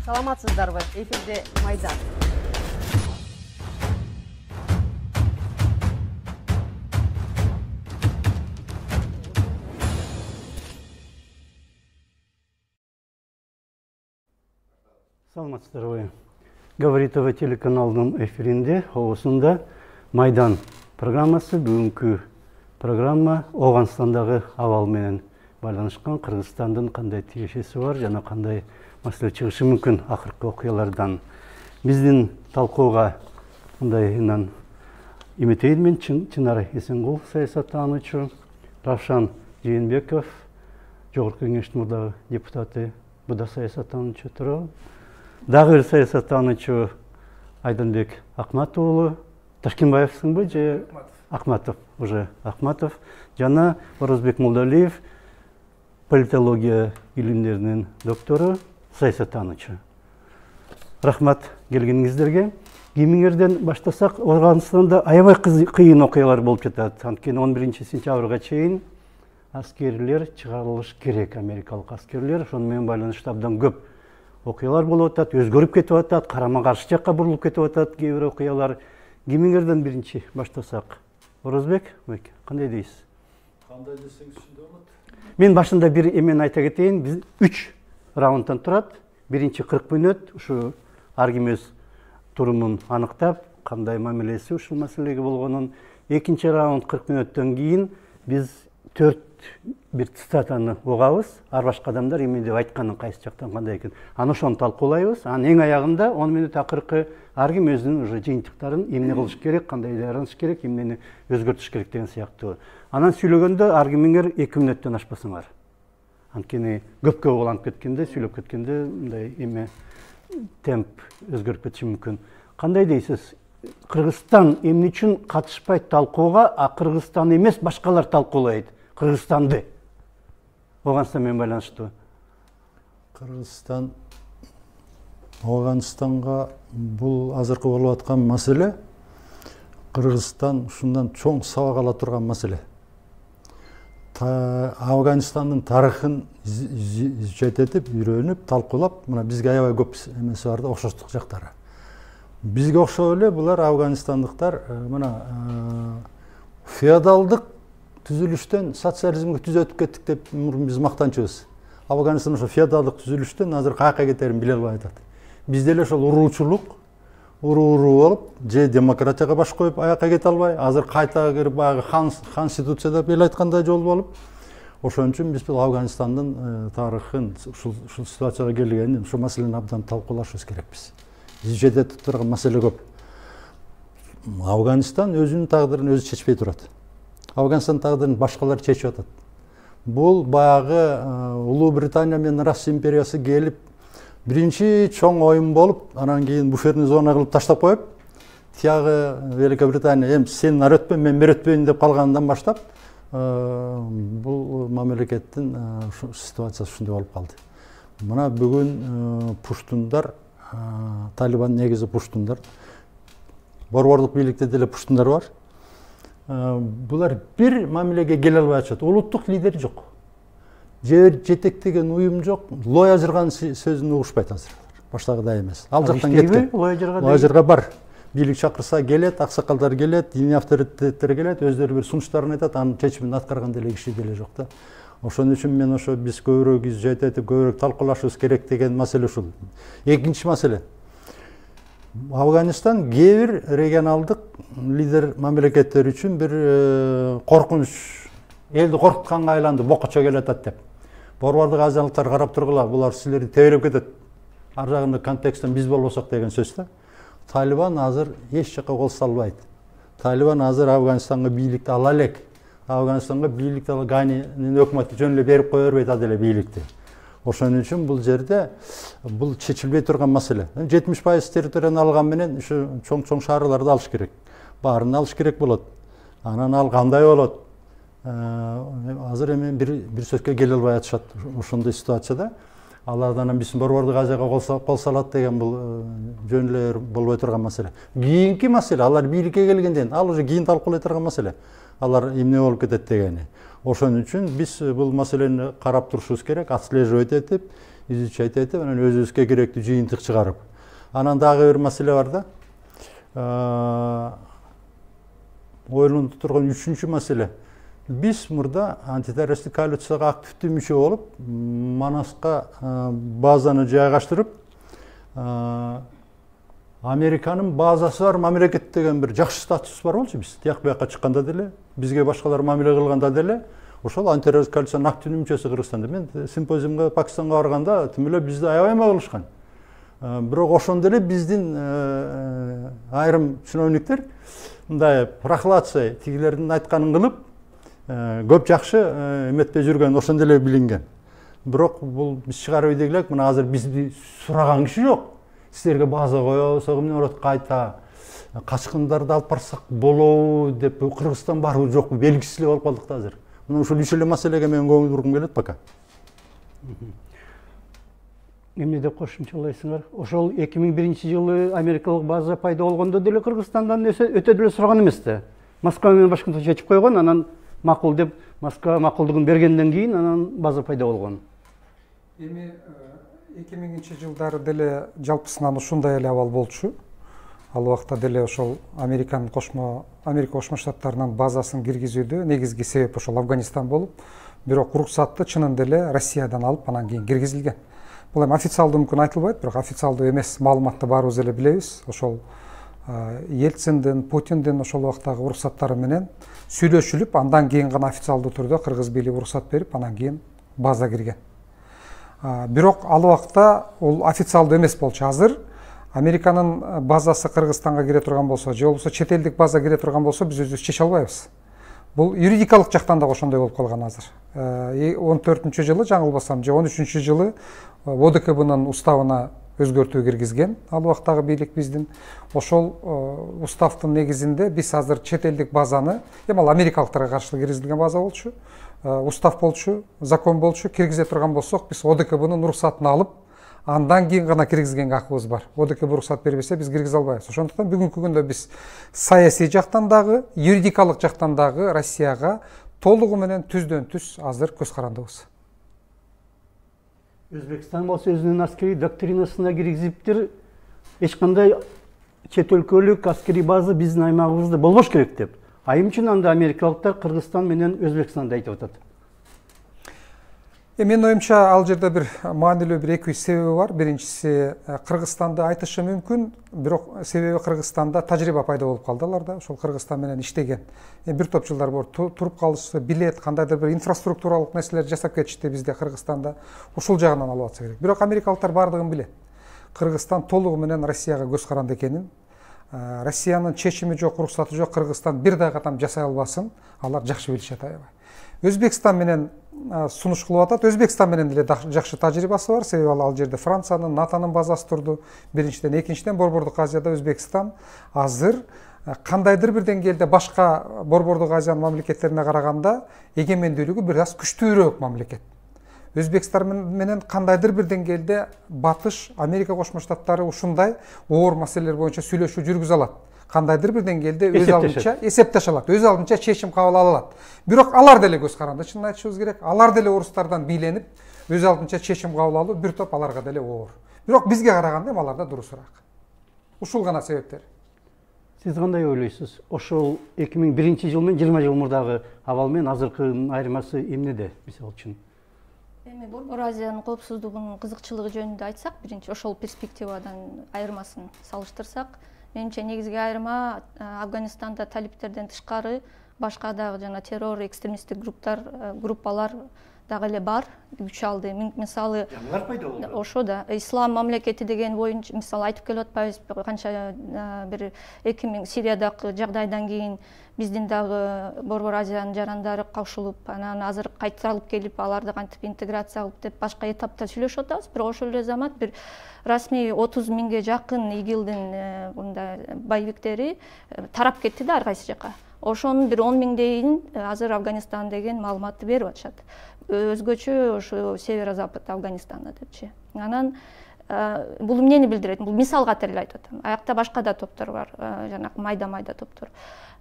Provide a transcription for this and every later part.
Саламатсыздарбы? Эфирде Майдан. Саламатсыздарбы. Говорит ТВ телеканалының эфирінде оғысында Майдан программасы. Бүгінгі программа Ауғанстандағы авалменен байланышқан Қырғызстандың қандай тиешесі бар, жана қандай мәселе чыгышы мүмкін ақырқы оқиялардан. Біздің талқуға мұндайынан Иметейдмен Чынар Есенғұл саясаттанушы, Равшан Жиенбеков, Жоғарғы Кеңештің депутаты, бұда саясаттанушы тұры. Дағы бір саясаттанушы Айданбек Ахматұлы, Ташкенбаевсың бі, же Ахматов, уже Ахматов, жана Оразбек Молдалиев, политология илимдеринин доктору, саясаттанушы. Рахмат келгениңиздерге. Кимиңерден баштасак, Ауғанстанда аябай кыйын окуялар болуп жатат. Анткени 11 сентябрга чейин аскерлер чыгарылыш керек, америкалык аскерлер. Ошону менен байланыштуу абдан көп окуялар болуп атат, өзгөрүп кетип атат, карама-каршы жакка бурулуп кетип атат кээ бир окуялар. Кимиңерден биринчи баштасак? Оразбек, кандай дейсиз? Кандай десеңиз ушундай болот. Мен башында бир эмени айта кетейин. Биз 3 раундтан турат. Биринчи 40 мүнөт ушу ар ким өз турумун аныктап, кандай мамилеси ушул маселеге болгонун. Экинчи раунд 40 мүнөттөн кийин биз 4 бир цитатаны угабыз. Ар башка адамдар эме деп айтканын кайсы жактан кандай экен. Аны ошону талкуулайбыз. Анын эң аягында 10 мүнөт акыркы ар ким өзүнүн уже жыйынтыктарын эмне кылыш керек, кандай даярданыш керек, эмнени өзгөртүш керек деген сыяктуу. Анан сүйлөгөндө ар кимиңер 2 мүнөттөн ашпасыңар. Анткени көпкө уланып кеткенде, сүйлөп кеткенде мындай эме темп өзгөрүп кетиши мүмкүн. Кандай дейсиз? Кыргызстан эмне үчүн катышпайт талкууга, а Кыргызстан эмес башкалар талкуулайт Кыргызстанды? Ауғанстан менен байланыштуу. Кыргызстан Ауғанстанга бул азыркы болуп аткан маселе Кыргызстан ушундан чоң сабак ала турган маселе. Ауғанстандын тарыхын жететип, үйрөнүп, талкуулап, мына бизге аябай көп эмеси бар да, окшоштук жактары. Бизге окшоп эле булар ауғанстандыктар мына феодалдык түзүлүштөн социализмге түз өтүп кеттик деп биз мактанчубуз. Ауғанстан ошо феодалдык түзүлүштөн азыр каяка кетерин биле албай атат. Бизде эле ошол уруучулук, уруу болуп, же демократияга баш коюп аякка кете албай, азыр кайта кирип баягы конституцияда бел айткандай жол болуп, ошон үчүн биз бул Ауғанстандын тарыхын, ушул ситуацияга келгенин, ушул маселени абдан талкуулашыбыз керекпиз. Биз жететип турган маселе көп. Ауғанстан өзүнүн тагдырын өзү чечпей турат. Ауғанстан тагдырын башкалар чечип атат. Бул баягы Улуу Британия менен Россия империясы келип, биринчи чоң оюн болуп, анан кийин буферный зона кылып таштап коюп, тиягы Великобритания сен ары өтпө, мен бери өтпөйүн деп калгандан баштап, бул мамлекеттин ситуациясы ушундай болуп калды. Мына бүгүн пуштундар, Талибан негизи пуштундар, борбордук бийликте деле пуштундар бар. Булар бир мамилеге келе албай атышат. Улуттук лидер жок. Жер жетектеген уюм жок. Лоя жырган сөзүн угушпайт азыр. Баштагыдай эмес. Ал жактан кеткен. Лоя жырга бар. Бийлик чакырса келет, аксакалдар келет, диний авторитеттер келет, өздөрү бир сунуштарын айтат, анын чечимин аткарган деле киши деле жок да. Ошон үчүн мен ошо биз көбүрөөк жететип, көбүрөөк талкуулашыбыз керек деген маселе ушул. Экинчи маселе. Ауғанстан кээ бир регионалдык лидер мамлекеттер үчүн бир коркунуч, элди коркутканга айланды, бокочо келатат деп. Борбордук азиялыктар карап тургула, булар силерди тебелеп кетет. Ар жагында контексттен биз болбосок деген сөз да. Талибан азыр эч жакка кол салбайт. Талибан азыр Ауғанстанга бийликти ала элек. Ауғанстанга бийликти Ганинин өкмөтү жөн эле берип кое бербейт ал эле бийликти. Ошон үчүн бул жерде бул чечилбей турган маселе. 70% территорияны алган менен ушу чоң шаарларды алыш керек. Баарын алыш керек болот. Анан ал кандай болот? Азыр эми бир сөзгө келе албай атышат ошондой ситуацияда. Алардан биздин борбордук азияга кол салат деген бул жөн эле болбой турган маселе. Кийинки маселе, алар бийликке келгенден, ал уже кийин талкуулай турган маселе. Алар эмне болуп кетет дегени. Ошон үчүн биз бул маселени карап турушубуз керек, отслеживать этип, изучать этип, анан өзүбүзгө керектүү жыйынтык чыгарып. Анан дагы бир маселе бар да. Ойлонуп турган үчүнчү маселе. Биз мурда антитеррористтик коалицияга активдүү мүчө болуп, Манаска базаны жайгаштырып, Американын базасы бар мамлекет деген бир жакшы статус бар болчу биз. Тияк бияка чыкканда деле, бизге башкалар мамиле кылганда деле, ошол антитеррористтик коалициянын активдүү мүчөсү Кыргызстанда. Мен симпозиумга Пакистанга барганда тим эле бизди аябай кылышкан. Бирок ошондо эле биздин айрым чиновниктер мындай прохлация тигилердин айтканын кылып, көп жакшы эметте жүргөн, ошондо эле билинген. Бирок бул биз чыгарып ийдик элек, мына азыр бизди сураган киши жок. Силерге база коебуз, эмне болот кайта, качкындарды алып барсак болобу деп Кыргызстан барбы жокпу белгисиз эле болуп калдык да азыр. Мына ушул үч эле маселеге мен көңүл бургум келет пока. Эмне деп кошумчалайсыңар? Ошол 2001-жылы америкалык база пайда болгондо деле Кыргызстандан өтө деле сураган эмес да. Москва менен Башкентте чечип койгон, анан макул деп Москва макулдугун бергенден кийин анан база пайда болгон. Эми 2000-жылдары деле жалпысынан ушундай эле абал болчу. Ал убакта деле ошол Америка Кошмо Штаттарынын базасын киргизүүдө негизги себеп ошол Афганистан болуп, бирок уруксатты чынын деле Россиядан алып анан кийин киргизилген. Бул эми официалдуу мүмкүн айтылбайт, бирок официалдуу эмес маалыматты баарыбыз эле билебиз. Ошол Ельциндин, Путиндин ошол убактагы уруксаттары менен сүйлөшүлүп, андан кийин гана официалдуу түрдө кыргыз бийлиги уруксат берип, анан кийин база кирген. Бирок ал убакта ул официалдуу эмес болчу. Азыр Американын базасы Кыргызстанга кире турган болсо, же болбосо чет элдик база кире турган болсо, биз өзүбүз чече албайбыз. Бул юридикалык жактан да ошондой болуп калган азыр. 14-жылы жаңылбасам, же 13-жылы ОДКБнын уставына өзгөртүү киргизген. Ал убактагы бийлик биздин ошол уставдын негизинде биз азыр чет элдик базаны, эми ал америкалыктарга каршы киргизилген база болчу, устав болчу, закон болчу, киргизе турган болсок, биз ОДКБнын уруксатын алып, андан кийин гана киргизгенге акыбыз бар. ОДКБ уруксат бербесе биз киргизе албайбыз. Ошондуктан бүгүнкү күндө биз саясий жактан дагы, юридикалык жактан дагы Россияга толугу менен түздөн түз азыр көз карандыбыз. Өзбекстан болсо өзүнүн аскери доктринасына киргизиптир, эч кандай чет өлкөлүк аскери база биздин аймагыбызда болбош керек деп. Айым үчүн анда америкалыктар Кыргызстан менен Өзбекстанды айтып атат. Менин оюмча ал жерде бир маанилүү бир эки себеби бар. Биринчиси Кыргызстанды айтышы мүмкүн, бирок себеби Кыргызстанда тажрыйба пайда болуп калды аларда. Ошол Кыргызстан менен иштеген. Бир топ жылдар бор туруп калышты, билет, кандайдыр бир инфраструктуралык нерселер жасап кетишти бизде Кыргызстанда. Ушул жагынан алып атса керек. Бирок америкалыктар бардыгын билет. Кыргызстан толугу менен Россияга көз каранды экенин, Россиянын чечими жок, уруксаты жок, Кыргызстан бир да катам жасай албасын, алар жакшы билишет аябай. Өзбекстан менен сунуш кылып атат. Өзбекстан менен деле жакшы тажрыйбасы бар. Себеби ал жерде Франциянын, НАТОнун базасы турду. Биринчиден, экинчиден Борбордук Азияда Өзбекстан азыр кандайдыр бир деңгээлде башка Борбордук Азиянын мамлекеттерине караганда эгемендүүлүгү бир аз күчтүүрөөк мамлекет. Өзбекстан менен кандайдыр бир деңгээлде батыш, Америка Кошмо Штаттары ушундай оор маселелер боюнча сүйлөшүү жүргүзө алат. Кандайдыр бир деңгээлде өз алдынча эсептеше алат, өз алдынча чечим кабыл ала алат. Бирок алар деле көз каранды, чынын айтышыбыз керек. Алар деле орустардан бийленип, өз алдынча чечим кабыл алуу бир топ аларга деле оор. Бирок бизге караганда аларда дурусураак. Ушул гана себептер. Сиз кандай ойлойсуз? Ошол 2001-жыл менен 20 жыл мурдагы абал менен азыркынын айырмасы эмнеде, мисалы үчүн? Эми Борбор Азиянын коопсуздугунун кызыкчылыгы жөнүндө айтсак, биринчи ошол перспективадан айырмасын салыштырсак, менимче негизги айырма Афганистанда талиптерден тышкары башка дагы жана террор, экстремисттик группалар дагы эле бар, күч алды. Мисалы, ошо да ислам мамлекети деген боюнча мисалы айтып келип атпайбыз, канча бир 2000 Сириядагы жагдайдан кийин биздин дагы Борбор Азиянын жарандары кошулуп, анан азыр кайтарылып келип, аларды кантип интеграция кылып деп башка этапта сүйлөшүп атабыз. Бирок ошол эле замат бир расмий 30 миңге жакын ИГИЛдин мындай боевиктери тарап кетти да ар кайсы жака. Ошонун бир 10 миңдейин азыр Афганистан деген маалыматты берип атышат. Өзгөчө ошо северо-запад Афганистанда депчи. Анан бул эмнени билдирет? Бул мисал катары эле айтып атам. Аякта башка да топтор бар, жанагы майда топтор.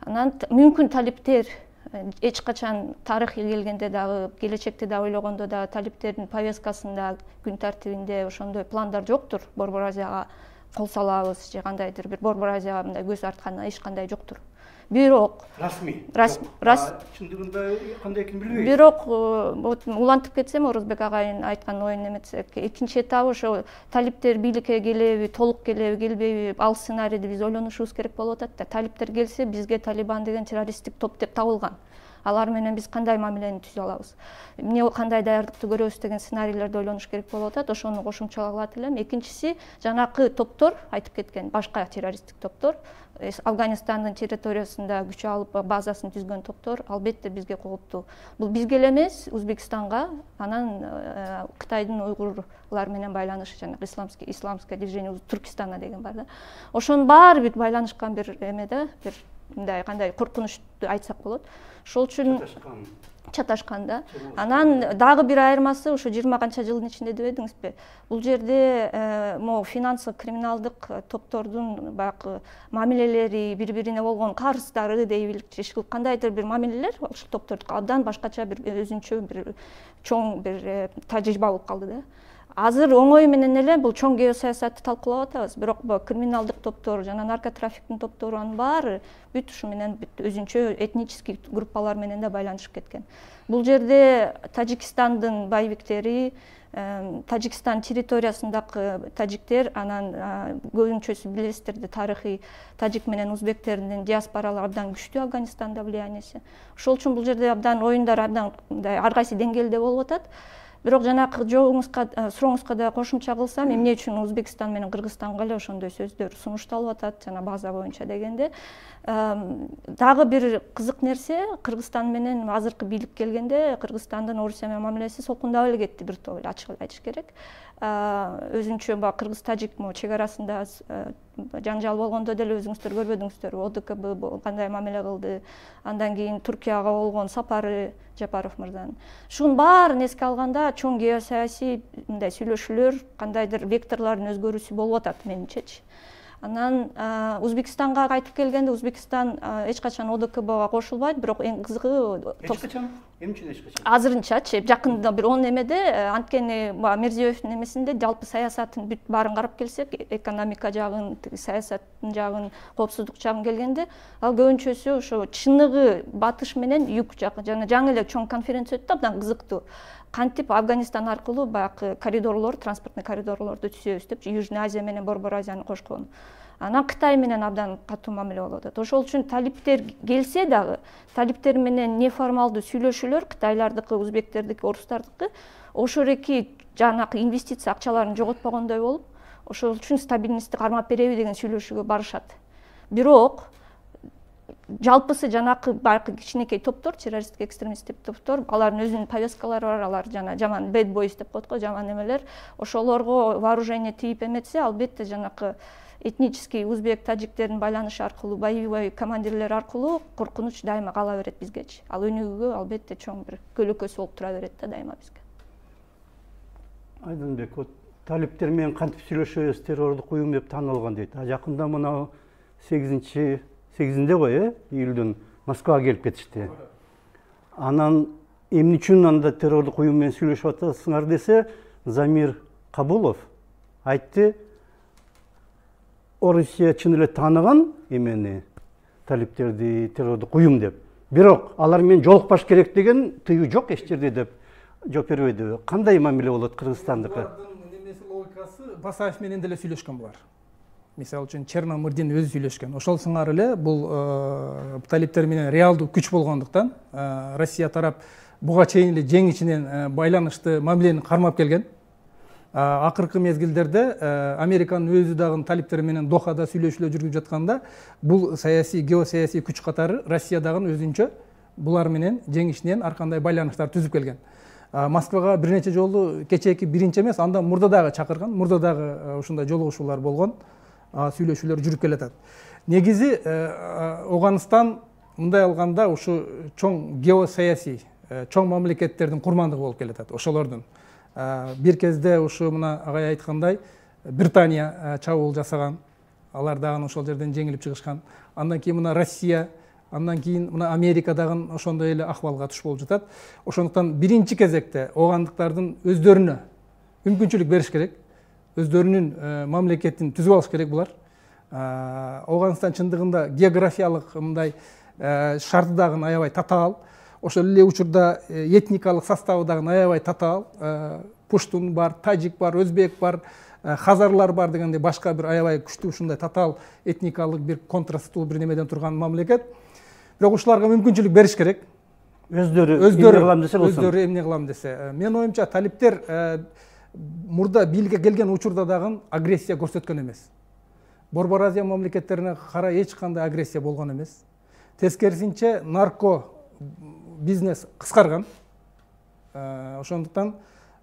Анан мүмкүн талиптер эч качан тарыхый келгенде дагы, келечекте да ойлогондо да талиптердин повесткасында, күн тартибинде ошондой пландар жоктур. Борбор Азияга кол салабыз же кандайдыр бир Борбор Азияга мындай көз арткан эч кандай жоктур. Бирок чындыгында кандай экенин билбейм. Бирок улантып кетсем, Орозбек агайын айткан оюн эметсек, экинчи этабы ошо талиптер бийликке келеби, толук келеби, келбейби, ал сценарийди биз ойлонушубуз керек болуп атат да. Талиптер келсе, бизге Талибан деген террористтик топ деп табылган. Алар менен биз кандай мамилени түзө алабыз? Эмне кандай даярдыкты көрөбүз деген сценарийлерди ойлонуш керек болуп атат. Ошону кошумчалап элем. Экинчиси, жанакы топтор айтып кеткен башка террористтик топтор, Афганистандын территориясында күч алып базасын түзгөн топтор албетте бизге кооптуу. Бул бизге эле эмес, Өзбекстанга, анан Кытайдын уйгурлар менен байланышы, жана исламское движение Туркестана деген бар да. Ошонун баары бүт байланышкан бир эме да, бир мындай кандай коркунучту айтсак болот. Ошол үчүн чаташкан да. Анан дагы бир айырмасы ушу 20 канча жылдын ичинде дебедиңизби? Бул жерде могу финансылык криминалдык топтордун баягы мамилелери, бири-бирине болгон карыздары дейбилик, кандайдыр бир мамилелер ушул топтордуку абдан башкача бир өзүнчө бир чоң бир тажрыйба болуп калды да. Азыр оңой менен эле бул чоң геосаясатты талкуулап атабыз, бирок криминалдык топтор жана наркотрафиктин топтору анын баары бүт ушу менен өзүнчө этнический группалар менен да байланышып кеткен. Бул жерде Тажикстандын байбиктери, Тажикстан территориясындагы тажиктер, анан көбүнчөсү билесиздер да, тарыхый тажик менен узбектердин диаспоралары абдан күчтүү Афганистанда влиянияси. Ошол үчүн бул жерде абдан оюндар абдан ар кайсы деңгээлде болуп атат. Бирок жанакы сурооңузга да кошумча кылсам, эмне үчүн Өзбекстан менен Кыргызстанга эле ошондой сөздөр сунушталып атат, жана база боюнча дегенде. Дагы бир кызык нерсе, Кыргызстан менен азыркы бийлик келгенде Кыргызстандын Орусия менен мамилеси солкундап эле кетти, бир топ эле ачык эле айтыш керек. Өзүнчө кыргыз-тажик чек арасында жаңжал болгондо деле өзүңүздөр көрбөдүңүздөрбү, ОДКБ кандай мамиле кылды, андан кийин Туркияга болгон сапары Жапаров мырзанын. Ушунун баарын эске алганда чоң геосаясий мындай сүйлөшүүлөр, кандайдыр векторлордун өзгөрүүсү болуп атат менимчечи. Анан Өзбекстанга кайтып келгенде, Өзбекстан эч качан ОДКБга кошулбайт, бирок эң кызыгы эч качан эмне эч качан? Азырынчачы жакында бир 10 эмеде анткени Мирзиёевдин эмесинде жалпы саясатын бүт баарын карап келсек, экономика жагын, саясаттын жагын, коопсуздук жагын келгенде, ал көбүнчөсү ошо чыныгы батыш менен юг жагы, жана жаңы эле чоң конференция өттү, абдан кызыктуу. Кантип Афганистан аркылуу баягы коридорлор, транспортный коридорлорду түзөбүз деп, Южный Азия менен Борбор Азияны кошкон. Анан Кытай менен абдан катуу мамиле болуп атат. Ошол үчүн талиптер келсе дагы, талиптер менен неформалдуу сүйлөшүүлөр, Кытайлардыкы, өзбектердики, орустардыкы, ошол эки жанакы инвестиция акчаларын жоготпогондой болуп, ошол үчүн стабильностьти кармап береби деген сүйлөшүүгө барышат. Бирок жалпысы жанакы байкы кичинекей топтор, террористтик экстремисттик топтор, алардын өзүнүн повесткалары бар, алар жаман bad boys деп коет го, жаман эмелер. Ошолорго вооружение тийип эметсе, албетте жанакы этнический узбек тажиктердин байланышы аркылуу, боевой командирлер аркылуу коркунуч дайыма кала берет бизгечи. Ал өнүгүүгө албетте чоң бир көлөкөсү болуп тура берет да дайыма бизге. Айдынбек, талиптер менен кантип сүйлөшөбүз, террордук уюм деп таанылган дейт. Жакында мына 8-синде ғой, июлдун Москвага келип кетишти. Анан эмне үчүн анда террордук уюм менен сүйлөшүп атасыңар десе, Замир Кабулов айтты, Орусия чын эле тааныган эмени, талиптерди террордук уюм деп. Бирок алар менен жолукпаш керек деген тыюу жок эч жерде деп жооп бербейди. Кандай мамиле болот Кыргызстандыкы? Булардын немеси логикасы Басаев менен деле сүйлөшкөн булар. Мисалы үчүн Черномырдин өзү сүйлөшкөн. Ошол сыңар эле бул талиптер менен реалдуу күч болгондуктан Россия тарап буга чейин эле жеңишинен байланышты мамилени кармап келген. Акыркы мезгилдерде Американын өзү дагы талиптер менен Дохада сүйлөшүүлөр жүргүзүп жатканда, бул саясий, геосаясий күч катары Россия дагы өзүнчө булар менен жеңишинен ар кандай байланыштар түзүп келген. Москвага бир нече жолу кечээки биринчи эмес, андан мурда дагы чакырган, мурда дагы ушундай жолугушуулар болгон, сүйлөшүүлөр жүрүп келатат. Негизи Афганистан мындай алганда ушу чоң геосаясий, чоң мамлекеттердин курмандыгы болуп келатат, ошолордун. Бир кезде ушу мына агай айткандай Британия чабуул жасаган, алар дагы ошол жерден жеңилип чыгышкан. Андан кийин мына Россия Андан кийин мына Америкадагы ошондой эле акыбалга туш болуп жатат. Ошондуктан биринчи кезекте оогандыктардын өздөрүнө мүмкүнчүлүк бериш керек. Өздөрүнүн мамлекетин түзүп алыш керек булар. Ауганстан чындыгында географиялык мындай шарты дагы аябай татаал. Ошол эле учурда этникалык составы дагы аябай татаал. Пуштун бар, таджик бар, өзбек бар, хазарлар бар дегендей башка бир аябай күчтүү ушундай татаал этникалык бир контрасттуу бир немеден турган мамлекет. Бирок ушуларга мүмкүнчүлүк бериш керек. Өздөрү эмне кылам десе. Менин оюмча талиптер мурда бийликке келген учурда дагы агрессия көрсөткөн эмес. Борбор Азия мамлекеттерине карай эч кандай агрессия болгон эмес. Тескерисинче нарко бизнес кыскарган. Ошондуктан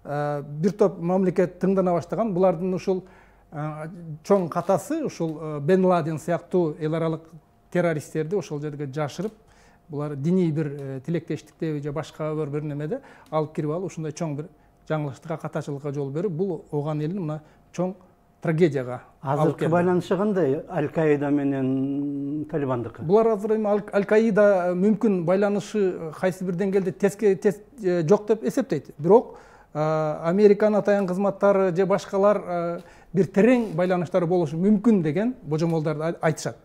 бир топ мамлекет тыңдана баштаган. Булардын ушул чоң катасы ушул Бен Ладен сыяктуу эл аралык террористтерди ошол жерге жашырып, булар диний бир тилектештикте же башка бир немеде алып кирип алып, ушундай чоң бир жаңылыштыкка, катачылыкка жол берип, бул ооган элин мына чоң трагедияга алып келди. Азыркы байланышы кандай Аль-Каида менен Талибандыкы? Булар азыр эми Аль-Каида мүмкүн байланышы кайсы бир деңгээлде тез жок деп эсептейт. Бирок Американын атайын кызматтары же башкалар бир терең байланыштары болушу мүмкүн деген божомолдорду айтышат.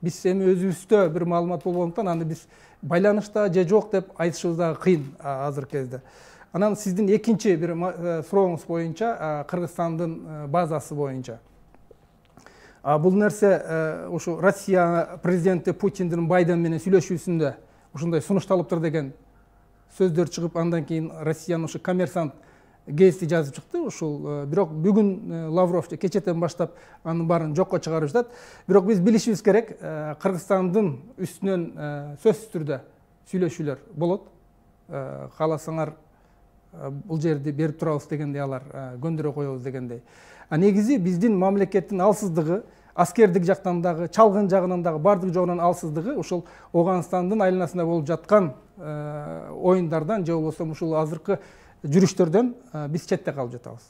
Биз эми өзүбүздө бир маалымат болгондуктан аны биз байланышта же жок деп айтышыбыз дагы кыйын азыркы кезде. Анан сиздин экинчи бир сурооңуз боюнча, Кыргызстандын базасы боюнча. Бул нерсе ушу Россия президенти Путиндин Байден менен сүйлөшүүсүндө ушундай сунушталыптыр деген сөздөр чыгып, андан кийин Россиянын ушу коммерсант гезити жазып чыкты. Ушул бирок бүгүн Лавров кечетен баштап анын баарын жокко чыгарып жатат. Бирок биз билишибиз керек, Кыргызстандын үстүнөн сөзсүз түрдө сүйлөшүүлөр болот. Кааласаңар бул жерди берип турабыз дегендей, алар көндүрө коебуз дегендей. Негизи биздин мамлекеттин алсыздыгы, аскердик жактан дагы, чалгын жагынан дагы бардык жогунан алсыздыгы ушул Оганстандын айланасында болуп жаткан оюндардан же болбосо ушул азыркы жүрүштөрдөн биз четте калып жатабыз.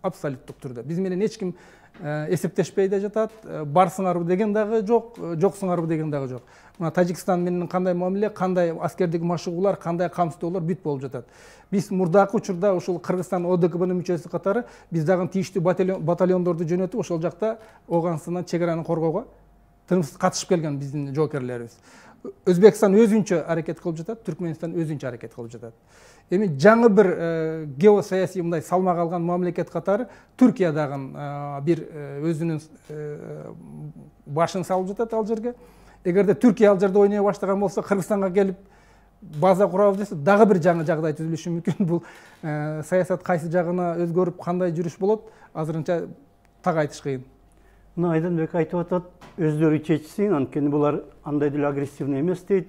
Абсолюттук түрдө. Биз менен эч ким эсептешпей да жатат. Барсыңарбы деген дагы жок, жоксуңарбы деген дагы жок. Мына Тажикстан менен кандай мамиле, кандай аскердик машыгуулар, кандай камсыздоолор бүт болуп жатат. Биз мурдакы учурда ушул Кыргызстан ОДКБнын мүчөсү катары биз дагы тийиштүү батальондорду жөнөтүп, ошол жакта Оганстандан чек араны коргоого тынымсыз катышып келген биздин жоокерлерибиз. Өзбекстан өзүнчө аракет кылып жатат, Түркмөнстан өзүнчө аракет кылып жатат. Эми жаңы бир геосаясий мындай салмак алган мамлекет катары Түркия дагы бир өзүнүн башын салып жатат ал жерге. Эгерде Түркия ал жерде ойной баштаган болсо, Кыргызстанга келип база курабыз десе, дагы бир жаңы жагдай түзүлүшү мүмкүн. Бул саясат кайсы жагына өзгөрүп, кандай жүрүш болот, азырынча так айтыш кыйын. Мына Айданбек айтып атат, өздөрү чечсин, анткени булар андай деле агрессивный эмес дейт.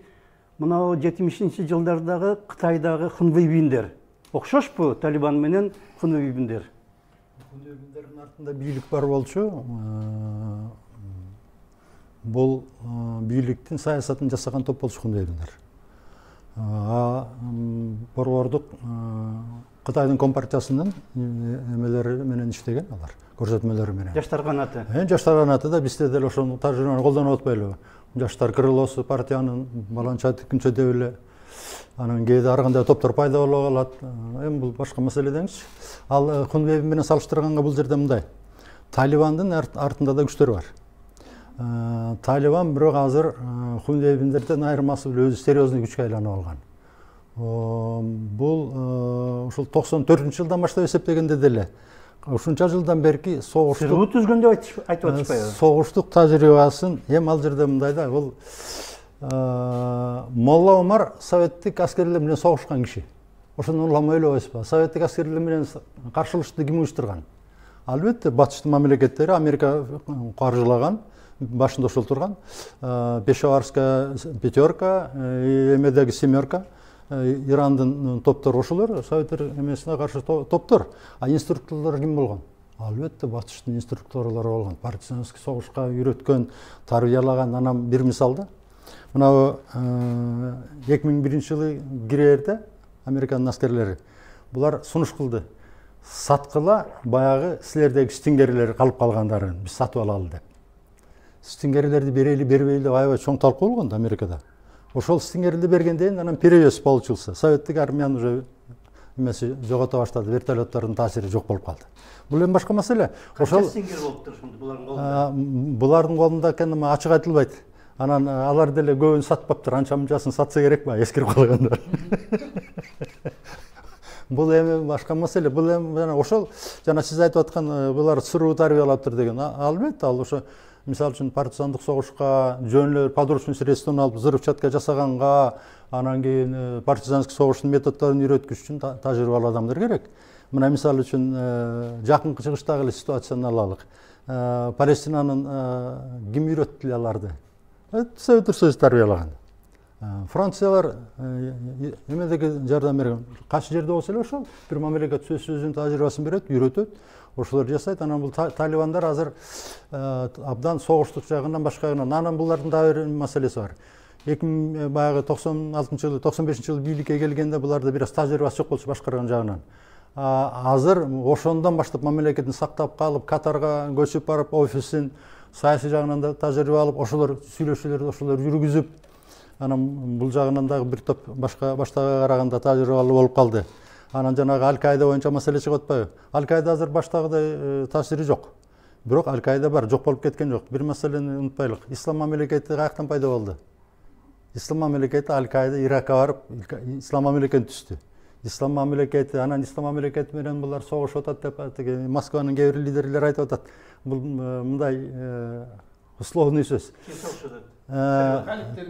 Мына 70-ші жылдардагы Кытайдагы хунвейбиндер окшошпу Талибан менен хунвейбиндер? Хунвейбиндердин артында бийлик бар болчу. Бул бийликтин саясатын жасаган топ болчу хунвейбиндер. Борбордук Кытайдын компартиясынын эмелери менен иштеген алар, көрсөтмөлөрү менен. Жаштар канаты. Жаштар канаты да бизде деле ошону тажрыйбаны колдонуп атпайлыбы? Жаштар крылосу партиянын баланча тикинче деп эле анан кээде ар кандай топтор пайда боло калат. Эми бул башка маселе деңизчи. Ал Хунвейбин менен салыштырганга бул жерде мындай. Талибандын артында да күчтөр бар. Талибан бирок азыр Хунвейбиндерден айырмасы өзү серьезный күчкө айланып алган. Бул ушул 94-жылдан баштап эсептегенде деле ушунча жылдан берки согуштук түзгөн деп айтып атышпайбы? Согуштук тажрыйбасын эми ал жерде мындай да, бул Молла Омар советтик аскерлер менен согушкан киши. Ошону улам ойлобойсузбу? Советтик аскерлер менен каршылышты ким уюштурган? Албетте батыштын мамлекеттери, Америка каржылаган, башында ошол турган Пешаварская пятерка, эмедеги семерка, Ирандын топтору ошолор, советтер эмесине каршы топтор. Инструкторлор ким болгон? Албетте батыштын инструкторлору болгон. Партизанский согушка үйрөткөн, тарбиялаган. Анан бир мисалда, мына 2001-жылы Гиреерде Американын аскерлери булар сунуш кылды. Саткыла баягы силердеги стингерлер калып калгандарын биз сатып алалы деп. Стингерлерди берели бербейли деп аябай чоң талкуу болгон Америкада. ошол сиңерилди бергенден анан перевес получился. Советтик армияны уже эмеси жогото баштады, вертолеттордун таасири жок болуп калды. Бул эми башка маселе. Ошол сиңер болуптур булардын колунда. Булардын колунда экен ачык айтылбайт. Анан алар деле көбүн сатпаптыр, анча мынчасын сатса керек ба, эскирип калгандар. Бул эми башка маселе. Бул эми жана ошол жана сиз айтып аткан булар сыруу тарбиялаптыр деген. Албетте ал ошо мисалы үчүн партизандык согушка жөн эле подручный средствону алып взрывчатка жасаганга, анан кийин партизанский согуштун методдорун үйрөткүч үчүн тажрыйбалуу адамдар керек. Мына мисалы үчүн жакынкы чыгыштагы эле ситуацияны алалык. Палестинанын ким үйрөттү аларды? Советтер Союзу тарбиялаган. Франциялар эмедеги жардам берген. Кайсы жерде болсо эле ошол бир мамлекет сөзүнүн тажрыйбасын берет, үйрөтөт. Ошолор жасайт. Анан бул талибандар азыр абдан согуштук жагынан башка жагынан. Анан булардын да бир маселеси бар. 96-жылы, 95-жылы бийликке келгенде буларда бир аз тажрыйбасы жок болчу башкарган жагынан. Азыр ошондон баштап мамлекетин сактап калып, Катарга көчүп барып, офисин саясий жагынан да тажрыйба алып, ошолор сүйлөшүүлөрдү ошолор жүргүзүп, анан бул жагынан дагы бир топ баштага караганда тажрыйбалуу болуп калды. Анан жанагы Аль-Каида боюнча маселе чыгып атпайбы? Аль-Каида азыр баштагыдай таасири жок. Бирок Аль-Каида бар, жок болуп кеткен жок. Бир маселени унутпайлык. Ислам мамлекети каяктан пайда болду? Ислам мамлекети Аль-Каида Иракка барып, ислам мамлекетин түздү. Ислам мамлекети, анан ислам мамлекети менен булар согушуп атат деп Москванын кээ бир лидерлери айтып атат. Бул мындай условный сөз.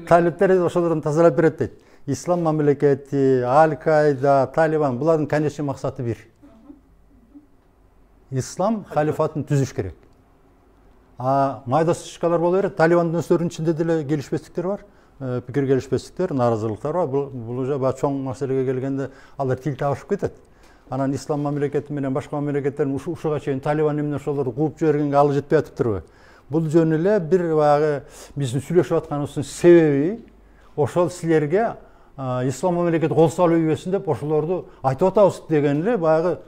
Талиптер ошолордон тазалап берет дейт. Ислам мамлекети, Аль-Каида, Талибан булардын конечный максаты бир. Ислам халифатын түзүш керек. Майдасышкалар боло берет. Талибандын өздөрүнүн ичинде деле келишпестиктер бар. Пикир келишпестиктер, нааразылыктар бар. Бул уже чоң маселеге келгенде алар тил табышып кетет. Анан ислам мамлекети менен башка мамлекеттердин ушуга чейин Талибан эмне ошолорду кууп жибергенге алы жетпей атыптырбы? Бул жөн эле бир баягы биздин сүйлөшүп атканыбыздын себеби ошол силерге ислам мамлекети кол салуу ийбесин деп ошолорду айтып атабыз деген эле баягы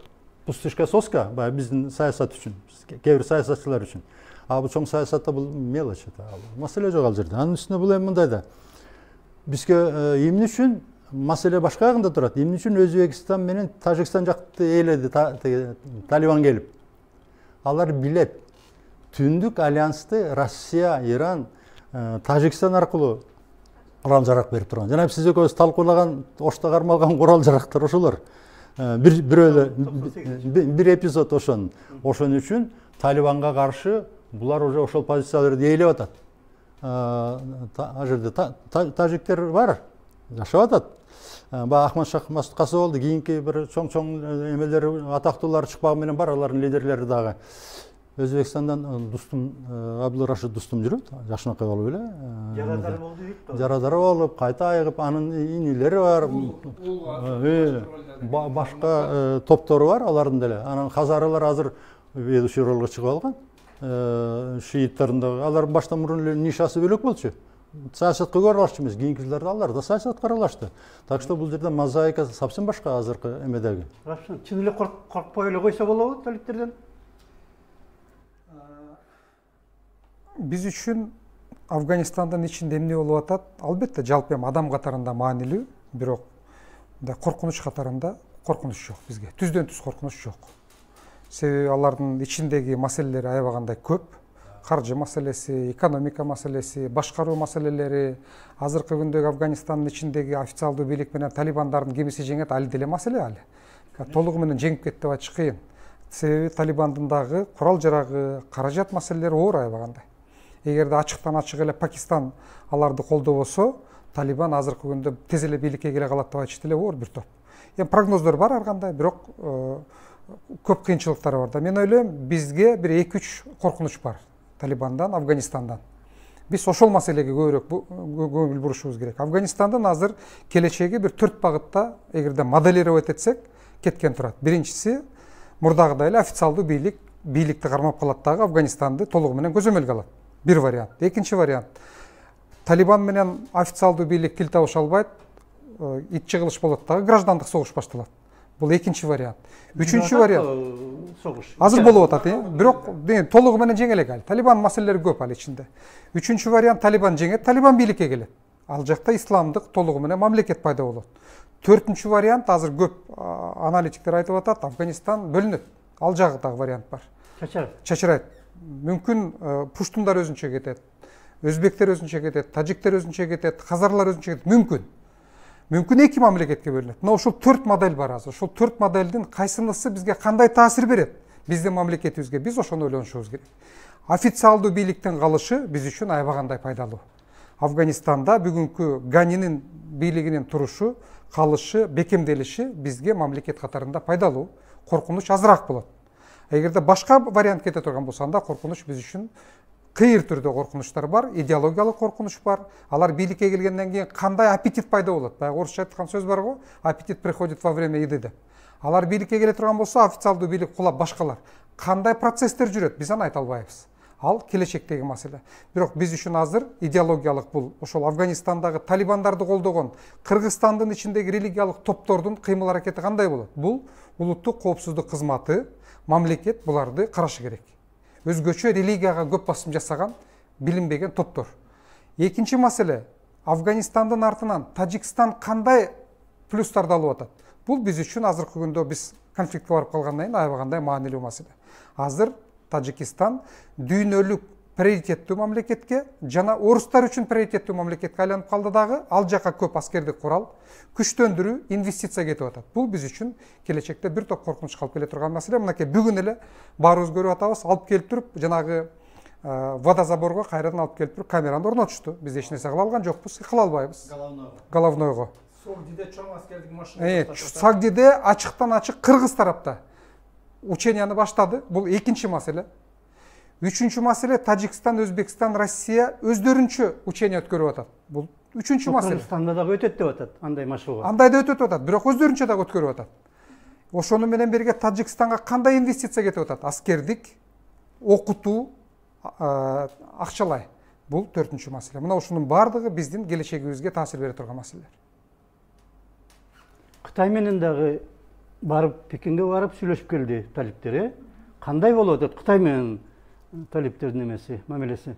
пустышка соска, баягы биздин саясат үчүн, кээ бир саясатчылар үчүн. Бул чоң саясатта бул мелочь, маселе жок ал жерде. Анын үстүнө бул эми мындай да. Бизге эмне үчүн маселе башка жагында турат. Эмне үчүн Өзбекстан менен Тажикстан жакты ээледи Талибан келип? Алар билет. Түндүк альянсты Россия, Иран, Тажикстан аркылуу курал-жарак берип турган. Жана сиз экөөбүз талкуулаган, Ошто кармалган курал-жарактар ошолор. Бир эпизод ошон үчүн Талибанга каршы булар уже ошол позицияларды ээлеп атат. Ал жерде тажиктер бар, жашап атат. Ахмад Шахмасут Касыболду кийинки бир чоң эмелери, атактуулары чыкпагы менен бар, алардын лидерлери дагы. Өзбекстандан Дустум, Абдулрашид Дустум жүрөт, жакшынакай болуп эле. Жарадары болду дейт. Жарадары болуп, кайта айыгып, анын инилери бар. Башка топтору бар алардын деле. Анан хазаралар азыр ведущий ролго чыгып алган. Шииттарында алар баштан мурун эле нишасы бөлөк болчу. Саясатка аралашчу эмес, кийинки жылдарда алар да саясатка аралашты. Так что бул жерде мозаика совсем башка азыркы эмедеги. Чын эле коркпой эле койсо болобу талиптерден? Биз үчүн Афганистандын ичинде эмне болуп атат? Албетте жалпы эми адам катарында маанилүү, бирок коркунуч катарында коркунуч жок бизге. Түздөн түз коркунуч жок. Себеби алардын ичиндеги маселелери аябагандай көп. Каржы маселеси, экономика маселеси, башкаруу маселелери, азыркы күндөгү Афганистандын ичиндеги официалдуу бийлик менен талибандардын кимиси жеңет, али деле маселе али. Толугу менен жеңип кетти деп айтыш кыйын. Себеби талибандын дагы курал-жарагы, каражат маселелери оор аябагандай. Эгерде ачыктан ачык эле Пакистан аларды колдобосо, Талибан азыркы күндө тез эле бийликке келе калат деп айтышты эле оор бир топ. Эми прогноздор бар ар кандай, бирок көп кыйынчылыктар бар да. Мен ойлойм, бизге бир 2-3 коркунуч бар Талибандан, Афганистандан. Биз ошол маселеге көбүрөөк көңүл бурушубуз керек. Афганистандан азыр келечеги бир 4 багытта эгерде моделировать этсек кеткен турат. Биринчиси, мурдагыдай эле официалдуу бийликти кармап калат дагы Афганистанды толугу менен көзөмөлгө алат. Бир вариант. Экинчи вариант. Талибан менен официалдуу бийлик тил табыша албайт, ит жыгылыш болот дагы, граждандык согуш башталат. Бул экинчи вариант. Үчүнчү вариант. Азыр болуп атат, бирок толугу менен жеңе элек ал. Талибан маселелери көп ал ичинде. Үчүнчү вариант, Талибан жеңет, Талибан бийликке келет. ал жакта исламдык толугу менен мамлекет пайда болот. Төртүнчү вариант, азыр көп аналитиктер айтып атат, Афганистан бөлүнөт. Ал жагы дагы вариант бар. Чачырайт. Мүмкүн пуштундар өзүнчө кетет, өзбектер өзүнчө кетет, тажиктер өзүнчө кетет, казарлар өзүнчө кетет. Мүмкүн эки мамлекетке бөлүнөт. Мына ушул 4 модель бар азыр. Ушул 4 моделдин кайсынысы бизге кандай таасир берет? Биздин мамлекетибизге, биз ошону ойлонушубуз керек. Официалдуу бийликтин калышы биз үчүн аябагандай пайдалуу. Афганистанда бүгүнкү Ганинин бийлигинин турушу, калышы, бекемделиши бизге мамлекет катарында пайдалуу, коркунуч азыраак болот. Эгерде башка вариант кете турган болсо, анда коркунуч биз үчүн кыйыр түрдө коркунучтар бар, идеологиялык коркунуч бар. Алар бийликке келгенден кийин кандай аппетит пайда болот? Баягы орусча айткан сөз бар го, аппетит приходит во время еды деп. Алар бийликке келе турган болсо, официалдуу бийлик кулап башкалар. Кандай процесстер жүрөт? Биз аны айта албайбыз. Ал келечектеги маселе. Бирок биз үчүн азыр идеологиялык бул ошол Афганистандагы талибандарды колдогон Кыргызстандын ичиндеги религиялык топтордун кыймыл аракети кандай болот? Бул улуттук коопсуздук кызматы, мамлекет буларды карашы керек. Өзгөчө религияга көп басым жасаган, билинбеген топтор. Экинчи маселе, Афганистандын артынан Тажикстан кандай плюстарды алып атат? Бул биз үчүн азыркы күндө биз конфликтке барып калгандан кийин аябагандай маанилүү маселе. Азыр Тажикстан дүйнөлүк приоритеттүү мамлекетке жана орустар үчүн приоритеттүү мамлекетке айланып калды дагы. Ал жака көп аскердик курал, күчтөндүрүү, инвестиция кетип атат. Бул биз үчүн келечекте бир топ коркунучка алып келе турган маселе. Мынакей бүгүн эле баарыбыз көрүп атабыз, алып келип туруп жанагы водозаборго кайрадан алып келип туруп камераны орнотушту. Биз эч нерсе кыла алган жокпуз, кыла албайбыз. Головнойго. Сагдиде чоң аскердик машина. Сагдиде ачыктан ачык Кыргыз тарапта ученияны баштады. Бул экинчи маселе. Үчүнчү маселе, Тажикстан, Өзбекстан, Россия өздөрүнчө учения өткөрүп атат. Бул үчүнчү маселе. Кыргызстанда дагы өтөт деп атат, андай машыгуу. Андай да өтөт атат, бирок өздөрүнчө дагы өткөрүп атат. Ошону менен бирге Тажикстанга кандай инвестиция кетип атат? Аскердик, окутуу, акчалай. Бул төртүнчү маселе. Мына ушунун баардыгы биздин келечегибизге таасир бере турган маселелер. Кытай менен дагы барып, Пекинге барып сүйлөшүп келди талиптер. Кандай болот Кытай менен талиптердин эмеси, мамилеси?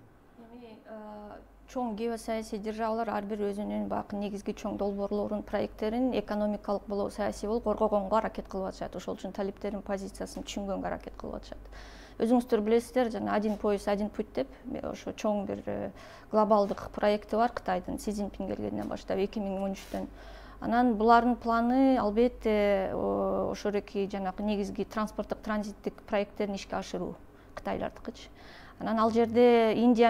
Чоң геосаясий державалар ар бир өзүнүн бакы негизги чоң долбоорлорун, проекттерин экономикалык болобу, саясий болуп коргогонго аракет кылып атышат. Ошол үчүн талиптердин позициясын түшүнгөнгө аракет кылып атышат. Өзүңүздөр билесиздер, жана один пояс, один путь деп ошо чоң бир глобалдык проекти бар Кытайдын Си Цзиньпин келгенден баштап 2013-төн. Анан булардын планы албетте ошореки жанагы негизги транспорттук транзиттик проекттерин ишке ашыруу. Кытайлардыкычы. Анан ал жерде Индия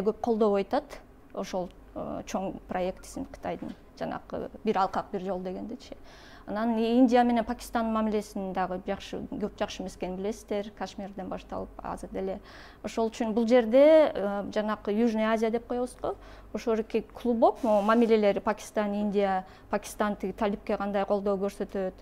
көп колдоп айтат. Ошол чоң проектисин Кытайдын жанагы бир алкак бир жол дегендечи. Анан Индия менен Пакистандын мамилесин дагы көп жакшы эмес экенин билесиздер. Кашмирден башталып азыр деле. Ошол үчүн бул жерде жанагы Южный Азия деп коебуз го. Ошореки клубок мамилелери Пакистан, Индия, Пакистан талипке кандай колдоо көрсөтөт,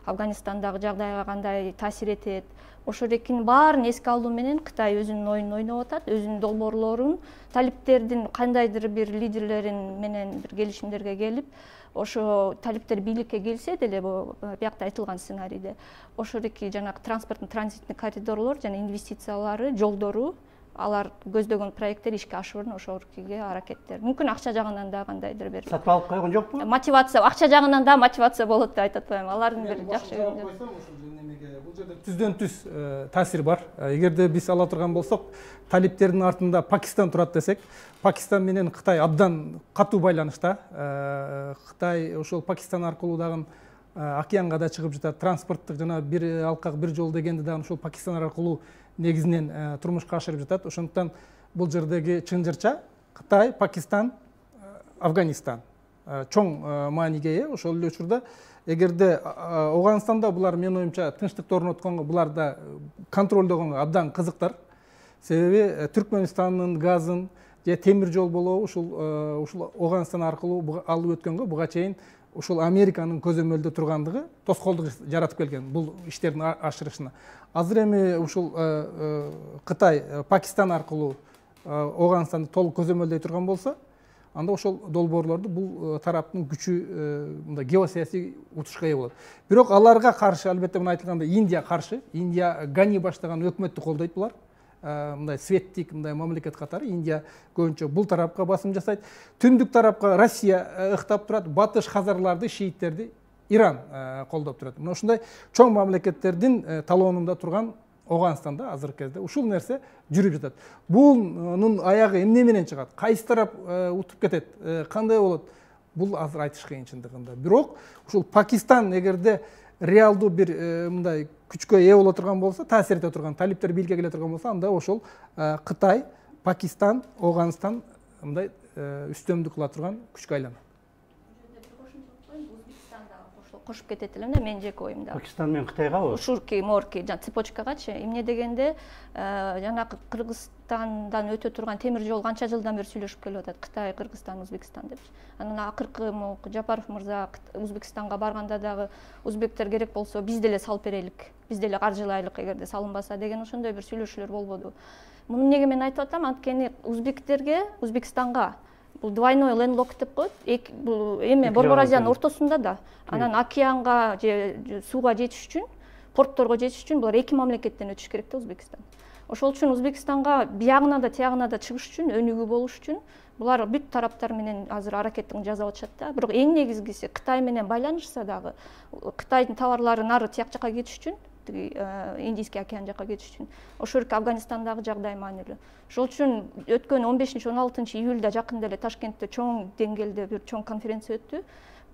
Афганистандагы жагдайга кандай таасир этет. Ошорекин баарын эске алуу менен Кытай өзүнүн оюнун ойноп атат, өзүнүн долбоорлорун, талиптердин кандайдыр бир лидерлерин менен бир келишимдерге келип, ошо талиптер бийликке келсе деле биякта айтылган сценарийде ошореки жанагы транспорттун транзиттик коридорлор жана инвестициялары, жолдору, алар көздөгөн проекттер ишке ашырууну ошоркиге аракеттер. Мүмкүн акча жагынан да кандайдыр бир сатып алып койгон жокпу? Мотивация, акча жагынан да мотивация болот деп айтып атпайм. Алардын бир жакшы бул жерде түздөн түз таасир бар. Эгерде биз ала турган болсок, талиптердин артында Пакистан турат десек, Пакистан менен Кытай абдан катуу байланышта. Кытай ошол Пакистан аркылуу дагы океанга да чыгып жатат. Транспорттук жана бир алкак бир жол дегенди дагы ошол Пакистан аркылуу негизинен турмушка ашырып жатат. Ошондуктан бул жердеги чынжырча Кытай, Пакистан, Афганистан чоң мааниге ээ. Ошол эле учурда эгерде Афганистанда булар менин оюмча тынчтыкты орнотконго, булар да контролдогонго абдан кызыктар. Себеби Түркмөнстандын газын же темир жол болобу ушул Афганистан аркылуу алып өткөнгө буга чейин ушул Американын көзөмөлдө тургандыгы тоскоолдук жаратып келген бул иштердин ашырышына. Азыр эми ушул Кытай, Пакистан аркылуу Афганистанды толук көзөмөлдөй турган болсо, анда ошол долбоорлорду бул тараптын күчү мындай геосаясий утушка ээ болот. Бирок аларга каршы, албетте мына айтылгандай, Индия каршы. Индия Гани баштаган өкмөттү колдойт булар. мындай светтик мындай мамлекет катары Индия көбүнчө бул тарапка басым жасайт. Түндүк тарапка Россия ыктап турат, батыш хазарларды, шииттерди Иран колдоп турат. Мына ушундай чоң мамлекеттердин талоонунда турган Оганстанда азыркы кезде ушул нерсе жүрүп жатат. Бунун аягы эмне менен чыгат? Кайсы тарап утуп кетет? Кандай болот? Бул азыр айтыш кыйын чындыгында. Бирок ушул Пакистан эгерде реалдуу бир мындай күчкө ээ боло турган болсо, таасир эте турган, талиптер бийликке келе турган болсо, анда ошол Кытай, Пакистан, Оганстан мындай үстөмдүк кыла турган күчкө айланат. Кошуп кетет элем да, менин жеке оюмда. Пакистан менен Кытайга болот. Шурки, морки, цепочкагачы эмне дегенде, жанагы Кыргызстандан өтө турган темир жол канча жылдан бери сүйлөшүп келип атат. Кытай, Кыргызстан, Өзбекстан деп. Анан акыркы Жапаров мырза Өзбекстанга барганда дагы өзбектер керек болсо биз деле салып берелик, биз деле каржылайлык эгерде салынбаса деген ошондой бир сүйлөшүүлөр болбоду. Муну эмнеге мен айтып атам? Анткени өзбектерге, Өзбекстанга бул двойной лендлок деп коет. Бул эме Борбор Азиянын ортосунда да. Анан океанга же сууга жетиш үчүн, портторго жетиш үчүн булар эки мамлекеттен өтүш керек да Өзбекстан. Ошол үчүн Өзбекстанга биягына да тиягына да чыгыш үчүн, өнүгүү болуш үчүн булар бүт тараптар менен азыр аракеттин жасап атышат да. Бирок эң негизгиси Кытай менен байланышса дагы, Кытайдын товарлары нары тияк жака кетиш үчүн, Индийский океан жака кетиш үчүн. Ошол жерде Афганистандагы жагдай маанилүү. Ошол үчүн өткөн 15-16 июлда жакында эле Ташкентте чоң деңгээлде бир чоң конференция өттү.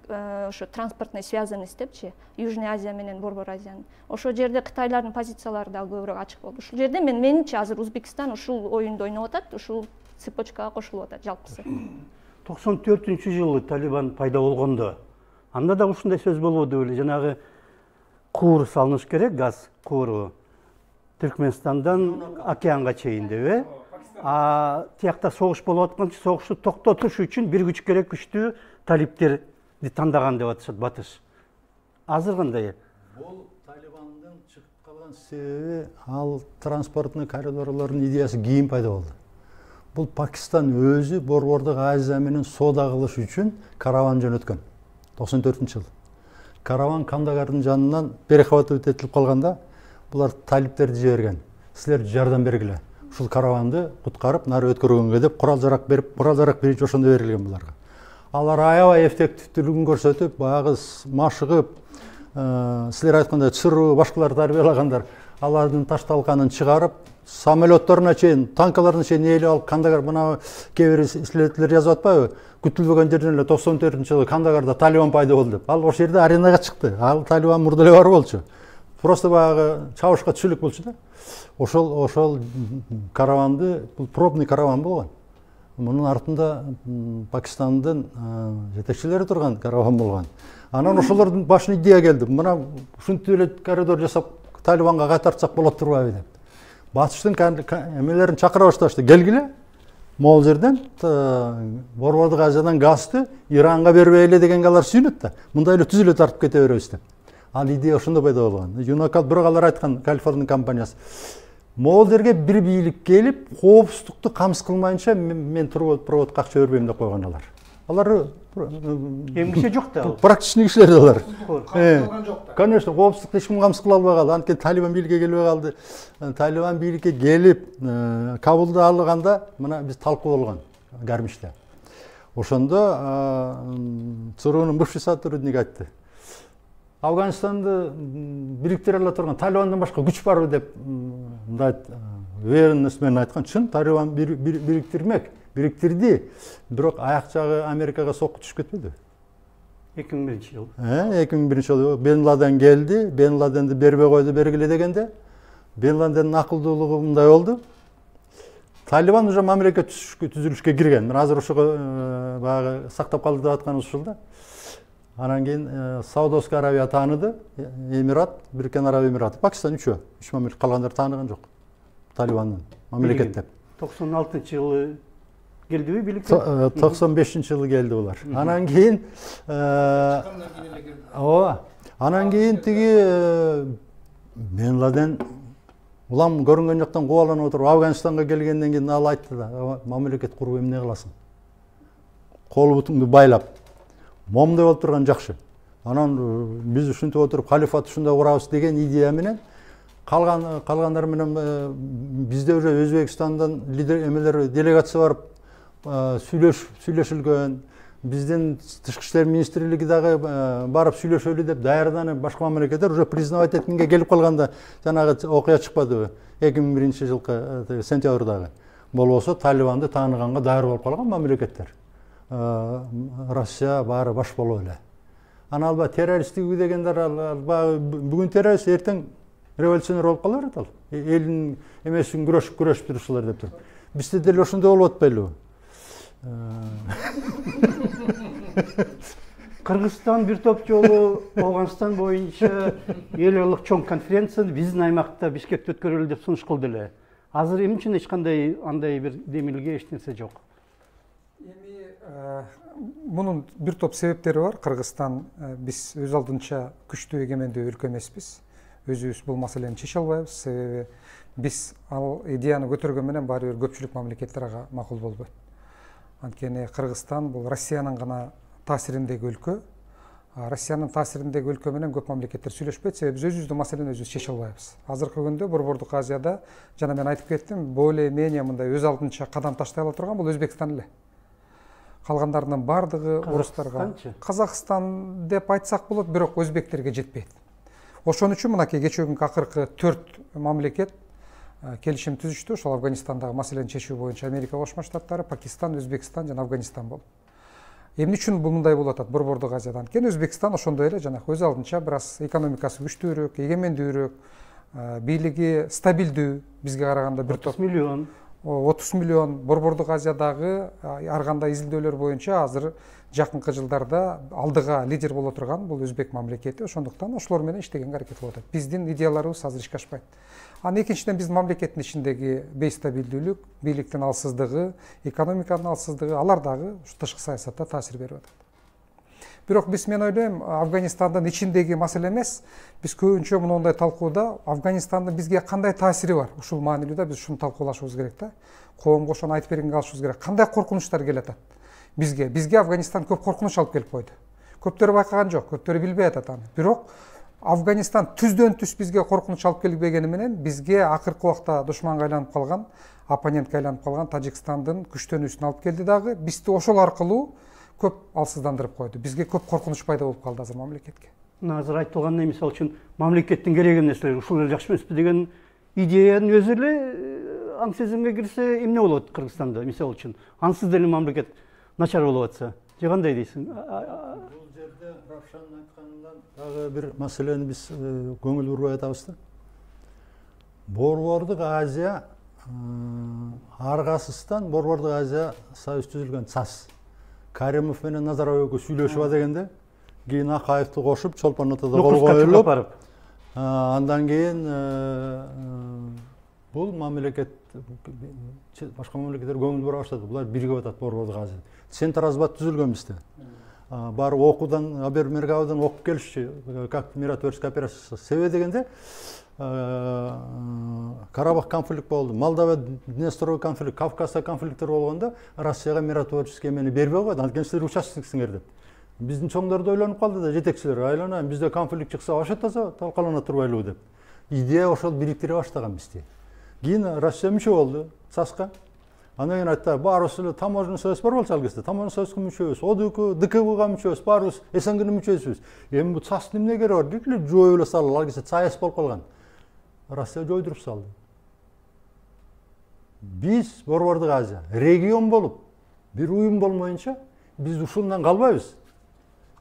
Ошо транспортный связанность депчи, Южная Азия менен Борбор Азиянын. Ошол жерде Кытайлардын позициялары да көбүрөөк ачык болду. Ушул жерде менимче азыр Өзбекстан ушул оюнду ойноп атат, ушул цепочкага кошулуп атат жалпысы. 94-жылы Талибан пайда болгондо, анда да ушундай сөз болбоду беле, жанагы куур салыныш керек, газ кууру. Түркмөнстандан океанга чейин деп, тиякта согуш болуп атканча согушту токтотуш үчүн бир күч керек, күчтүү талиптерди тандаган деп атышат батыш. Азыр кандай? Бул Талибандын чыгып калган себеби ал транспортный коридорлордун идеясы кийин пайда болду. Бул Пакистан өзү Борбордук Азия менен соода кылыш үчүн караван жөнөткөн. 94-жылы. Караван Кандагардын жанынан перехватывать этилип калганда, булар талиптерди жиберген. Силер жардам бергиле. Ушул караванды куткарып, нары өткөргөнгө деп курал-жарак берип, курал-жарак биринчи ошондо берилген буларга. Алар аябай эффективдүүлүгүн көрсөтүп, баягы машыгып, силер айткандай чыруу башкалар тарбиялагандар, алардын ташталканын чыгарып, самолетторуна чейин, танкаларына чейин ээлеп алып, Кандагар мына кээ бир исследовательдер жазып атпайбы? Күтүлбөгөн жерден эле 94-жылы Кандагарда Талибан пайда болду деп. Ал ошол жерде аренага чыкты. Ал Талибан мурда эле бар болчу. Просто баягы чабышка түшүлүк болчу да. Ошол караванды, бул пробный караван болгон. Мунун артында Пакистандын жетекчилери турган караван болгон. Анан ошолордун башына идея келди. Мына ушинтип эле коридор жасап Талибанга кайтартсак болот турбайбы деп. Батыштын эмелерин чакыра башташты. Келгиле. Могул жерден Борбордук Азиядан газды Иранга бербейле дегенге алар сүйүнөт да. Мындай эле түз эле тартып кете беребиз деп. Ал идея ошондо пайда болгон. Юнакал бирок алар айткан, Калифорния компаниясы. Могул жерге бир бийлик келип, коопсуздукту камсыз кылмайынча мен проводко акча бербейм деп койгон алар. Алар Эмгише жок да. Практичный кишилер алар. Конечно, коопсуздукту эч ким камсыз кыла албай калды. Анткени Талибан бийликке келбей калды. Талибан бийликке келип, Кабулду алганда мына биз талкуу болгон Гармиште. Ошондо ЦРУнун бывший сотрудниги айтты. Афганистанды бириктире ала турган Талибандан башка күч барбы деп мындай уверенность менен айткан. Чын, Талибан бириктирмек. Бириктирди, бирок аяк жагы Америкага сокку түшүп кетпеди. 2001-жыл. 2001-жылы Бен Ладен келди, Бен Ладенди бербей койду бергиле дегенде, Бен Ладендин акылдуулугу мындай болду. Талибан уже мамлекет түзүлүшкө кирген. Мен азыр ошого баягы сактап калды деп атканыбыз ушул да. Анан кийин Саудовский Аравия тааныды, Эмират, Бириккен Араб Эмираты, Пакистан үч мамлекет, калгандар тааныган жок. Талибандын мамлекет деп. 96-жылы келдиби бийликке? 95-жылы келди булар. Анан кийин анан кийин тиги Бен Ладен улам көрүнгөн жактан кубаланып отуруп Афганистанга келгенден кийин ал айтты да, мамлекет куруп эмне кыласың? Кол бутуңду байлап, момдой болуп турган жакшы. Анан биз ушинтип отуруп халифат ушундай курабыз деген идея менен Калгандар менен бизде уже Өзбекстандан лидер эмелер делегация барып сүйлөшүлгөн. Биздин тышкы иштер министрлиги дагы барып сүйлөшөлү деп даярданып, башка мамлекеттер уже признавать эткенге келип калганда жанагы окуя чыкпадыбы 2001-жылкы сентябрдагы. Болбосо Талибанды тааныганга даяр болуп калган мамлекеттер. Россия баары баш болуп эле. Ана албай террористтик дегендер бүгүн террорист, эртең революционер болуп калар ал. Элдин эмес үчүн күрөшүп турушулар деп туруп. Бизде деле ошондой болуп атпайлыбы? Кыргызстан бир топ жолу Ауганстан боюнча эл аралык чоң конференцияны биздин аймакта Бишкекте өткөрөлү деп сунуш кылды эле. Азыр эмне үчүн эч кандай андай бир демилге эч нерсе жок? Эми мунун бир топ себептери бар. Кыргызстан биз өз алдынча күчтүү эгемендүү өлкө эмеспиз. Өзүбүз бул маселени чече албайбыз. Себеби биз ал идеяны көтөргөн менен баары бир көпчүлүк мамлекеттер ага макул болбойт. Анткени Кыргызстан бул Россиянын гана таасириндеги өлкө. Россиянын таасириндеги өлкө менен көп мамлекеттер сүйлөшпөйт, себеби биз өзүбүздүн маселени өзүбүз чече албайбыз. Азыркы күндө Борбордук Азияда жана мен айтып кеттим, более-менее мындай өз алдынча кадам таштай ала турган бул Өзбекстан эле. Калгандарынын бардыгы орустарга, Казакстан деп айтсак болот, бирок өзбектерге жетпейт. Ошон үчүн мынакей кечээ күнкү акыркы 4 мамлекет келишим түзүштү. Ошол Афганистандагы маселени чечүү боюнча Америка Кошмо Штаттары, Пакистан, Өзбекстан жана Афганистан болду. Эмне үчүн бул мындай болуп атат Борбордук Азиядан? Анткени Өзбекстан ошондой эле жанагы өз алдынча бир аз экономикасы күчтүүрөөк, эгемендүүрөөк, бийлиги стабилдүү, бизге караганда бир топ 30 миллион. Борбордук Азиядагы ар кандай изилдөөлөр боюнча азыр жакынкы жылдарда алдыга лидер боло турган бул Өзбек мамлекети. Ошондуктан ошолор менен иштегенге аракет кылып атат. Биздин идеяларыбыз азыр ишке ашпайт. Анан экинчиден биздин мамлекеттин ичиндеги бейстабилдүүлүк, бийликтин алсыздыгы, экономиканын алсыздыгы алар дагы тышкы саясатта таасир берип атат. Бирок мен ойлойм, Афганистандын ичиндеги маселе эмес. Биз көбүнчө мындай талкууда Афганистандын бизге кандай таасири бар? Ушул маанилүүда биз ушуну талкуулашыбыз керек да. Коомго ошону айтып бергенге алышыбыз керек. Кандай коркунучтар келип атат? Бизге Афганистан көп коркунуч алып келип койду. Көптөрү байкаган жок, көптөрү билбей атат аны. Бирок Афганистан түздөн түз бизге коркунуч алып келбегени менен бизге акыркы убакта душманга айланып калган, оппонентке айланып калган Тажикстандын күчтөнүүсүн алып келди дагы. Бизди ошол аркылуу көп алсыздандырып койду. Бизге көп коркунуч пайда болуп калды азыр мамлекетке. Азыр айтылгандай, мисалы үчүн мамлекеттин керек нерселери ушул эле жакшы эмеспи деген идеянын өзү эле аң сезимге кирсе эмне болот Кыргызстанда, мисалы үчүн? Ансыз деле мамлекет начар болуп атса, же кандай дейсиң? Бул жерде Равшандын айтканынан дагы бир маселени биз көңүл бурбай атабыз да. Борбордук Азия аргасыздан Борбордук Азия союз түзүлгөн ЦАС. Каримов менен Назарбаев сүйлөшүп дегенде, кийин Акаевди кошуп Чолпон Атада кол коюлуп, андан кийин бул мамлекет башка мамлекеттер көңүл бура баштады. Булар биригип атат Борбордук Азия. Центразбат түзүлгөн бизде. Баары окуудан, Абер-Мергаудан окуп келишчи, как миротворческая операция. Себеби дегенде Карабах конфликт болду, Молдова Днестровый конфликт, Кавказда конфликттер болгондо Россияга миротворческий эмени бербей койду. Анткени силер участоксиңер деп. Биздин чоңдор да ойлонуп калды да, жетекчилер айланайын, бизде конфликт чыкса ошо таза талкалана турбайлыбы деп. Идея ошол бириктире баштаган бизди. Кийин Россия мүчө болду ЦАСка. Андан кийин айтты, баарыбыз эле таможенный союз бар болчу ал кезде. Таможенный союзга мүчөбүз, ОДК, ДКБга мүчөбүз, баарыбыз СНГнын мүчөсүбүз. Эми бул ЦАСтын эмне кереги бар? Бир эле жойуп эле салалы, ал кезде ЦАЭС болуп калган. Россия жойдуруп салды. Биз Борбордук Азия регион болуп, бир уюм болмоюнча биз ушундан калбайбыз.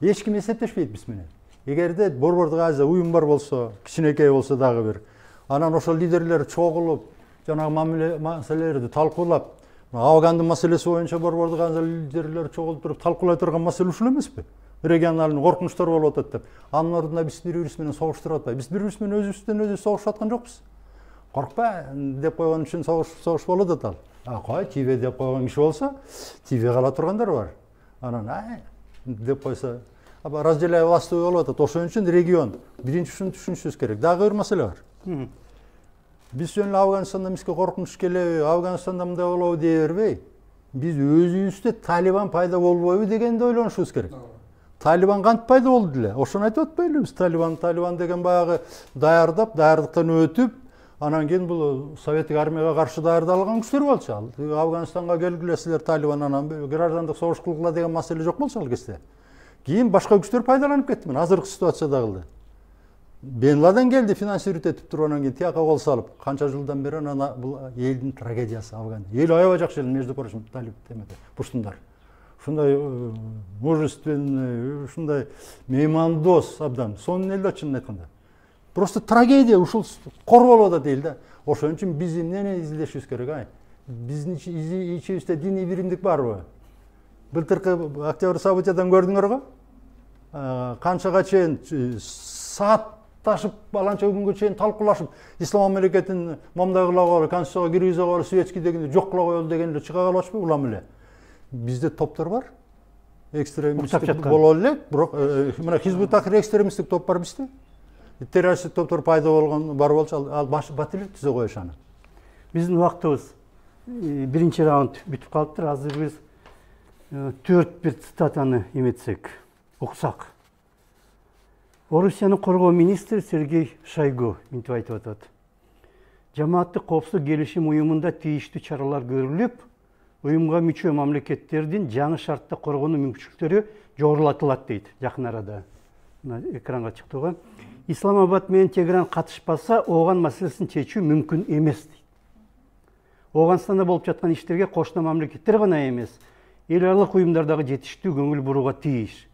Эч ким эсептешпейт биз менен. Эгерде Борбордук Азия уюм бар болсо, кичинекей болсо дагы бир, анан ошол лидерлер чогулуп, жанагы маселелерди талкуулап, Афгандын маселеси боюнча Борбордук Азия лидерлери чогулуп туруп талкуулай турган маселе ушул эмеспи? Регионалдын коркунучтор болуп атат деп. Анын ордуна биз бири-бирибиз менен согуштуруп атпайбы. Биз бири-бирибиз менен өзүбүздөн өзүбүз согушуп аткан жокпуз. Коркпа деп койгон үчүн согуш болот атал. Кой тибе деп койгон киши болсо, тибе кала тургандар бар. Анан деп койсо, разделяй властвуй болуп атат. Ошон үчүн регион биринчи ушуну түшүнүшүбүз керек. Дагы бир маселе бар. Биз жөн Афганистанда бизге коркунуч келеби, Афганистанда мындай болобу дей бербей, биз өзүбүздө Талибан пайда болбойбу дегенди ойлонушубуз керек. Талибан кантип пайда болду деле? Ошону айтып атпайлыбыз. Талибан деген баягы даярдап, даярдыктан өтүп, анан кийин бул советтик армияга каршы даярдалган күчтөр болчу. Ал Афганистанга келгиле силер Талибан анан граждандык согуш кылгыла деген маселе жок болчу ал кезде. Кийин башка күчтөр пайдаланып кетти. Мына азыркы ситуацияда кылды. Бен Ладен келди, финансировать этип туруп анан кийин тияка кол салып, канча жылдан бери анан бул элдин трагедиясы Афган. Эл аябай жакшы эл, между прочим, Талиб темеде, пуштундар. Ушундай мужественный, ушундай меймандос абдан. Сонун эл да чынын айтканда. Просто трагедия ушул корголуп атат эл да. Ошон үчүн биз эмнени изилдешибиз керек, ай? Биздин ичибизде диний биримдик барбы? Былтыркы октябрь событиядан көрдүңөр го? Канчага чейин саатташып, баланча күнгө чейин талкуулашып, ислам мамлекетин момундай кыла коелу, конституцияга киргизе коелу, светский дегенди жок кыла коелу дегенде чыга калбачпы улам эле. Бизде топтор бар. Экстремисттик боло элек, бирок мына Хизбут Тахрир экстремисттик топ бар бизде. Террористтик топтор пайда болгон бар болчу, ал бат эле түзө коюш аны. Биздин убактыбыз биринчи раунд бүтүп калыптыр. Азыр биз 4 цитатаны эметсек, уксак. Орусиянын коргоо министри Сергей Шойгу мынтип айтып атат. Жамааттык коопсуздук келишим уюмунда тийиштүү чаралар көрүлүп, уюмга мүчө мамлекеттердин жаңы шартта коргонуу мүмкүнчүлүктөрү жогорулатылат дейт жакын арада. Экранга чыкты го. Исламабад менен Тегеран катышпаса, Ооган маселесин чечүү мүмкүн эмес дейт. Ооганстанда болуп жаткан иштерге кошуна мамлекеттер гана эмес, эл аралык уюмдардагы жетиштүү көңүл бурууга тийиш.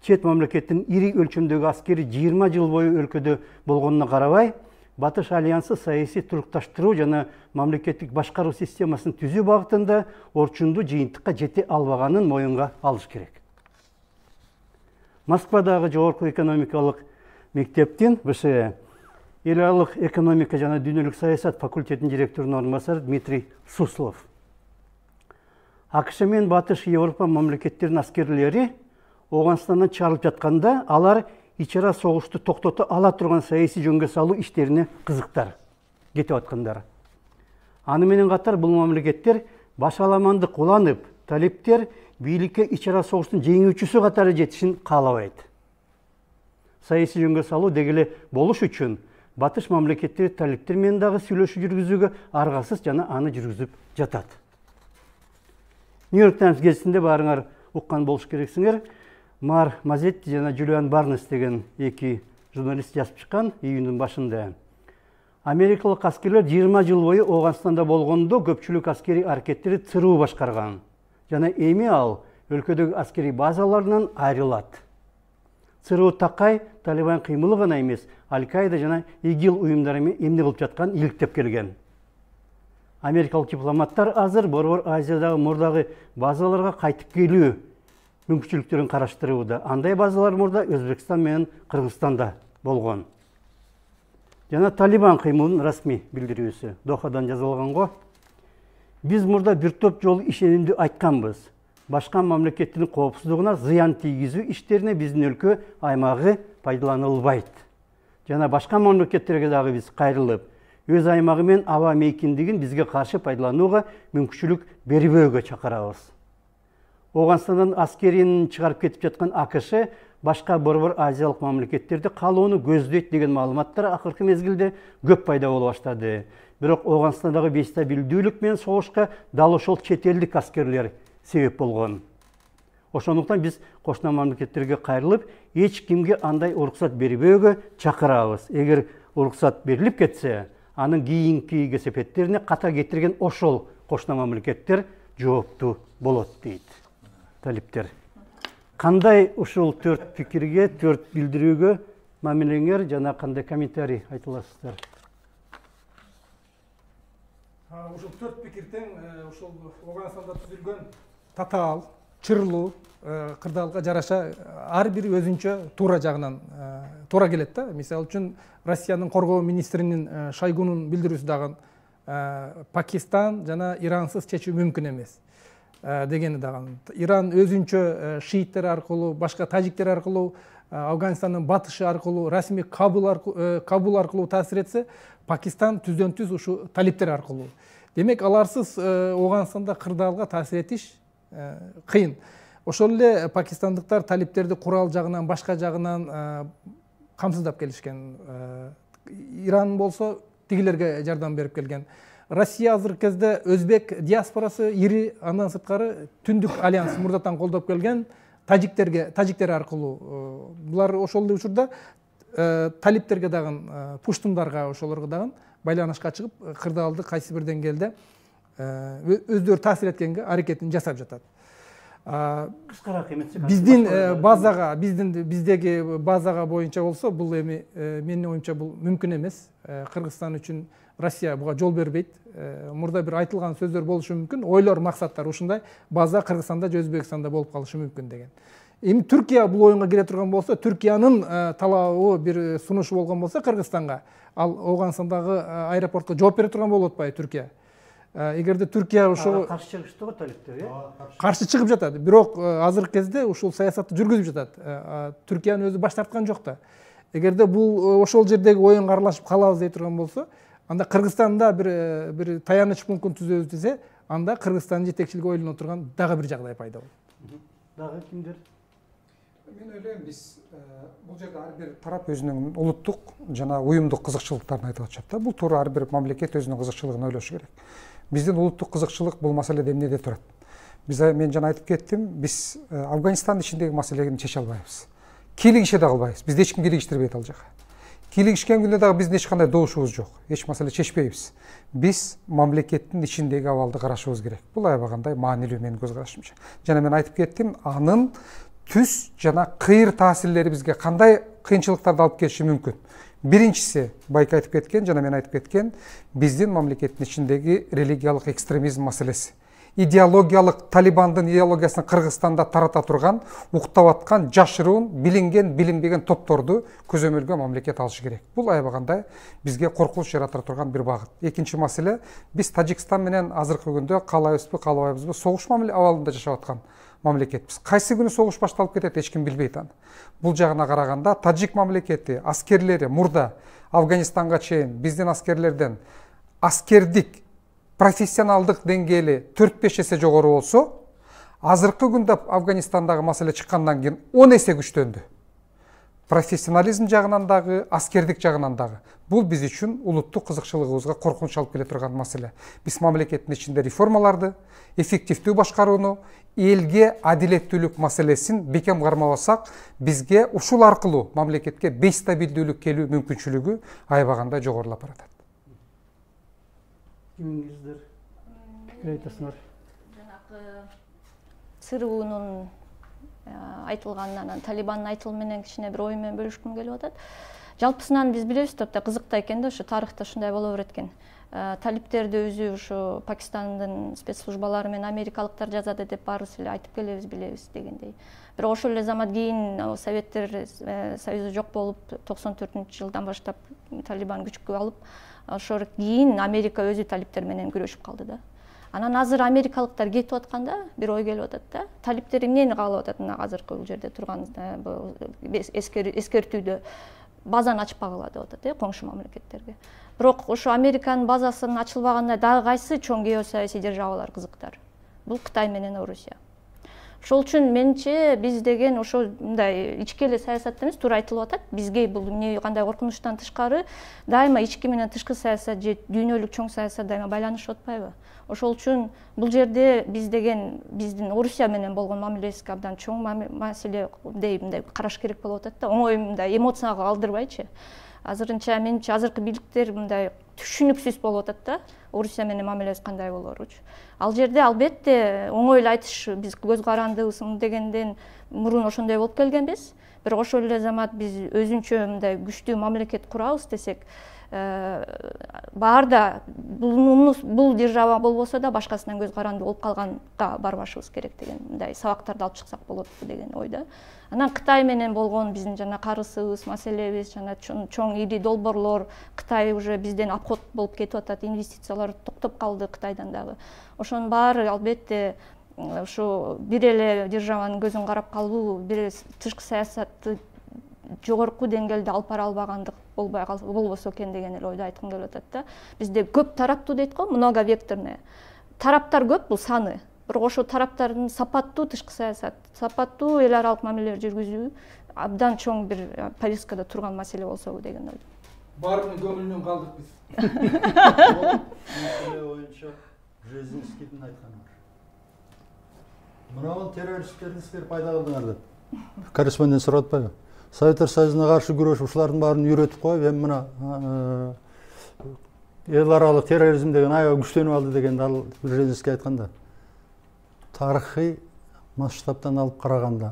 Чет мамлекеттин ири өлчөмдөгү аскери 20 жыл бою өлкөдө болгонуна карабай, Батыш альянсы саясий турукташтыруу жана мамлекеттик башкаруу системасын түзүү багытында орчундуу жыйынтыкка жете албаганын моюнга алыш керек. Москвадагы жогорку экономикалык мектептин БШЭ эл аралык экономика жана дүйнөлүк саясат факультетинин директорунун орун басары Дмитрий Суслов. АКШ менен Батыш Европа мамлекеттеринин аскерлери Ооганстандан чыгарылып жатканда алар ичара согушту токтото ала турган саясий жөнгө салуу иштерине кызыктар кетип аткандар. Аны менен катар бул мамлекеттер башаламандык уланып, талиптер бийликке ичара согуштун жеңүүчүсү катары жетишин каалабайт. Саясий жөнгө салуу дегеле болуш үчүн Батыш мамлекеттери талиптер менен дагы сүйлөшүү жүргүзүүгө аргасыз жана аны жүргүзүп жатат. Нью-Йорк Таймс гезитинде баарыңар уккан болуш керексиңер. Мар Мазетти жана Джулиан Барнес деген эки журналист жазып чыккан июндун башында. Америкалык аскерлер 20 жыл бою Ооганстанда болгондо көпчүлүк аскери аракеттери ЦРУ башкарган. Жана эми ал өлкөдөгү аскери базаларынан айрылат. ЦРУ такай Талибан кыймылы гана эмес, Аль-Каида жана ИГИЛ уюмдары менен эмне кылып жатканын иликтеп келген. Америкалык дипломаттар азыр Борбор Азиядагы мурдагы базаларга кайтып келүү мүмкүнчүлүктөрүн караштырууда. Андай базалар мурда Өзбекстан менен Кыргызстанда болгон. Жана Талибан кыймылынын расмий билдирүүсү Дохадан жазылган го. Биз мурда бир топ жолу ишенимдүү айтканбыз. Башка мамлекеттердин коопсуздугуна зыян тийгизүү иштерине биздин өлкө аймагы пайдаланылбайт. Жана башка мамлекеттерге дагы биз кайрылып, өз аймагы менен аба мейкиндигин бизге каршы пайдаланууга мүмкүнчүлүк бербөөгө чакырабыз. Ооганстандан аскерин чыгарып кетип жаткан АКШ башка Борбор Азиялык мамлекеттерде калууну көздөйт деген маалыматтар акыркы мезгилде көп пайда боло баштады. Бирок Ооганстандагы бейстабилдүүлүк менен согушка дал ошол чет элдик аскерлер себеп болгон. Ошондуктан биз кошуна мамлекеттерге кайрылып, эч кимге андай уруксат бербөөгө чакырабыз. Эгер уруксат берилип кетсе, анын кийинки кесепеттерине ката кетирген ошол кошуна мамлекеттер жооптуу болот дейт талиптер. Кандай ушул 4 пикирге, 4 билдирүүгө мамилеңер жана кандай комментарий айтыласыздар? Ушул 4 пикирден ушул Ооганстанда түзүлгөн татаал, чырлуу кырдаалга жараша ар бири өзүнчө туура жагынан туура келет да. Мисалы үчүн Россиянын коргоо министринин Шойгунун билдирүүсү дагы Пакистан жана Ирансыз чечүү мүмкүн эмес дегени дагы. Иран өзүнчө шииттер аркылуу, башка тажиктер аркылуу, Афганистандын батышы аркылуу, расмий Кабул аркылуу таасир этсе, Пакистан түздөн түз ушу талиптер аркылуу. Демек, аларсыз Ооганстанда кырдаалга таасир этиш кыйын. ошол эле пакистандыктар талиптерди курал жагынан башка жагынан камсыздап келишкен. Иран болсо тигилерге жардам берип келген. Россия азыркы кезде өзбек диаспорасы ири, андан сырткары Түндүк альянс мурдатан колдоп келген тажиктер аркылуу. Булар ошол эле учурда талиптерге дагы, пуштундарга, ошолорго дагы байланышка чыгып, кырдаалды кайсы бир деңгээлде өздөрү таасир эткенге аракетин жасап жатат. Кыскараак эметсек, биздин базага, биздеги базага боюнча болсо, бул эми менин оюмча бул мүмкүн эмес. Кыргызстан үчүн Россия буга жол бербейт. Мурда бир айтылган сөздөр болушу мүмкүн, ойлор, максаттар ушундай база Кыргызстанда же Өзбекстанда болуп калышы мүмкүн деген. Эми Түркия бул оюнга кире турган болсо, Түркиянын талабы бир сунушу болгон болсо Кыргызстанга, ал Оганстандагы аэропортко жооп бере турган болуп атпайбы Түркия? Эгерде Түркия ошого каршы чыгышты го талиптер, каршы чыгып жатат. Бирок азыркы кезде ушул саясатты жүргүзүп жатат. Түркиянын өзү баш тарткан жок да. Эгерде бул ошол жердеги оюнга аралашып калабыз дей турган болсо, анда Кыргызстанда бир таяныч пунктун түзөбүз десе, анда Кыргызстандын жетекчилиги ойлоно турган дагы бир жагдай пайда болот. Дагы кимдер? Мен ойлойм, биз бул жерде ар бир тарап өзүнүн улуттук жана уюмдук кызыкчылыктарын айтып атышат да. Бул туура ар бир мамлекет өзүнүн кызыкчылыгын ойлошу керек. Биздин улуттук кызыкчылык бул маселеде эмнеде турат? Мен жана айтып кеттим, биз Афганистандын ичиндеги маселени чече албайбыз. Кийлигише да кылбайбыз. Бизди эч ким кийлигиштирбейт ал жака. Кийлигишкен күндө дагы биздин эч кандай добушубуз жок. Эч маселе чечпейбиз. Биз мамлекеттин ичиндеги абалды карашыбыз керек. Бул аябагандай маанилүү менин көз карашымча. Жана мен айтып кеттим, анын түз жана кыйыр таасирлери бизге кандай кыйынчылыктарды алып келиши мүмкүн. Биринчиси, Байка айтып кеткен, жана мен айтып кеткен, биздин мамлекеттин ичиндеги религиялык экстремизм маселеси. Идеологиялык Талибандын идеологиясын Кыргызстанда тарата турган, уктап аткан, жашыруун, билинген, билинбеген топторду көзөмөлгө мамлекет алышы керек. Бул аябагандай бизге коркунуч жарата турган бир багыт. Экинчи маселе, биз Тажикстан менен азыркы күндө каалайбызбы, каалабайбызбы, согуш абалында жашап аткан мамлекетпиз. Кайсы күнү согуш башталып кетет, эч ким билбейт аны. Бул жагына караганда Тажик мамлекети, аскерлери мурда Афганистанга чейин биздин аскерлерден аскердик профессионалдык деңгээли 4-5 эсе жогору болсо, азыркы күндө Афганистандагы маселе чыккандан кийин 10 эсе күчтөндү. Профессионализм жагынан дагы, аскердик жагынан дагы. Бул биз үчүн улуттук кызыкчылыгыбызга коркунуч алып келе турган маселе. Биз мамлекеттин ичинде реформаларды, эффективдүү башкарууну, элге адилеттүүлүк маселесин бекем кармабасак, бизге ушул аркылуу мамлекетке бейстабилдүүлүк келүү мүмкүнчүлүгү аябагандай жогорулап баратат. Кимиңиздер пикир айтасыңар? Жанагы ЦРУнун айтылганынан, Талибандын айтылымы менен кичине бир ой менен бөлүшкүм келип атат. Жалпысынан биз билебиз да, кызык экен да, ушу тарыхта ушундай боло берет экен. Талиптерди өзү ушу Пакистандын спецслужбалары менен америкалыктар жазады деп баарыбыз эле айтып келебиз, билебиз дегендей. Бирок ошол эле замат кийин Советтер Союзу жок болуп, 94-жылдан баштап Талибан күчкө алып, ошол кийин Америка өзү талиптер менен күрөшүп калды да. Анан азыр америкалыктар кетип атканда бир ой келип атат да. Талиптер эмнени каалап атат мына азыркы бул жерде турган эскертүүдө базаны ачпагыла деп атат, коңшу мамлекеттерге. Бирок ошо Американын базасынын ачылбаганда дагы кайсы чоң геосаясий державалар кызыктар? Бул Кытай менен Орусия. Ошол үчүн менче биз деген ошо мындай ички эле саясат эмес, туура айтылып атат. Бизге бул эмне кандай коркунучтан тышкары дайыма ички менен тышкы саясат же дүйнөлүк чоң саясат дайыма байланышып атпайбы? Ошол үчүн бул жерде биз деген биздин Орусия менен болгон мамилебизге абдан чоң маселе мындай караш керек болуп атат да. Оңой мындай эмоцияга алдырбайчы. Азырынча менче азыркы бийликтер мындай түшүнүксүз болуп атат да. Орусия менен мамилебиз кандай болоручу. Ал жерде албетте оңой эле айтыш, биз көз карандыбыз дегенден мурун ошондой болуп келгенбиз. Бирок ошол эле замат биз өзүнчө мындай күчтүү мамлекет курабыз десек, баарда бул держава болбосо да башкасынан көз каранды болуп калганга барбашыбыз керек деген мындай сабактарды алып чыксак болот деген ойда. Анан Кытай менен болгон биздин жана карысыбыз, маселебиз, жана чоң ири долбоорлор, Кытай уже бизден обход болуп кетип атат, инвестициялар токтоп калды Кытайдан дагы. Ошонун баары албетте ушу бир эле державанын көзүн карап калуу, бир тышкы саясатты жогорку деңгээлде алып бара албагандык болбосо экен деген эле ойду айткым келип атат да. Бизде көп тараптуу дейт го, многовекторный. Тараптар көп, бул саны. бирок ошо тараптардын сапаттуу тышкы саясат, сапаттуу эл аралык мамилелер жүргүзүү абдан чоң бир повесткада турган маселе болсо деген ойдомун. Баарынын көңүлүнөн калдык биз. Маселе боюнча Бжезинскийдин айтканы бар. Мына террористтерди силер пайда кылдыңар деп. Корреспондент сурап атпайбы? Советтер Союзуна каршы күрөш ушулардын баарын үйрөтүп коюп, эми мына эл аралык терроризм деген аябай күчтөнүп алды дегенди ал Бжезинский айтканда. Тарыхый масштабтан алып караганда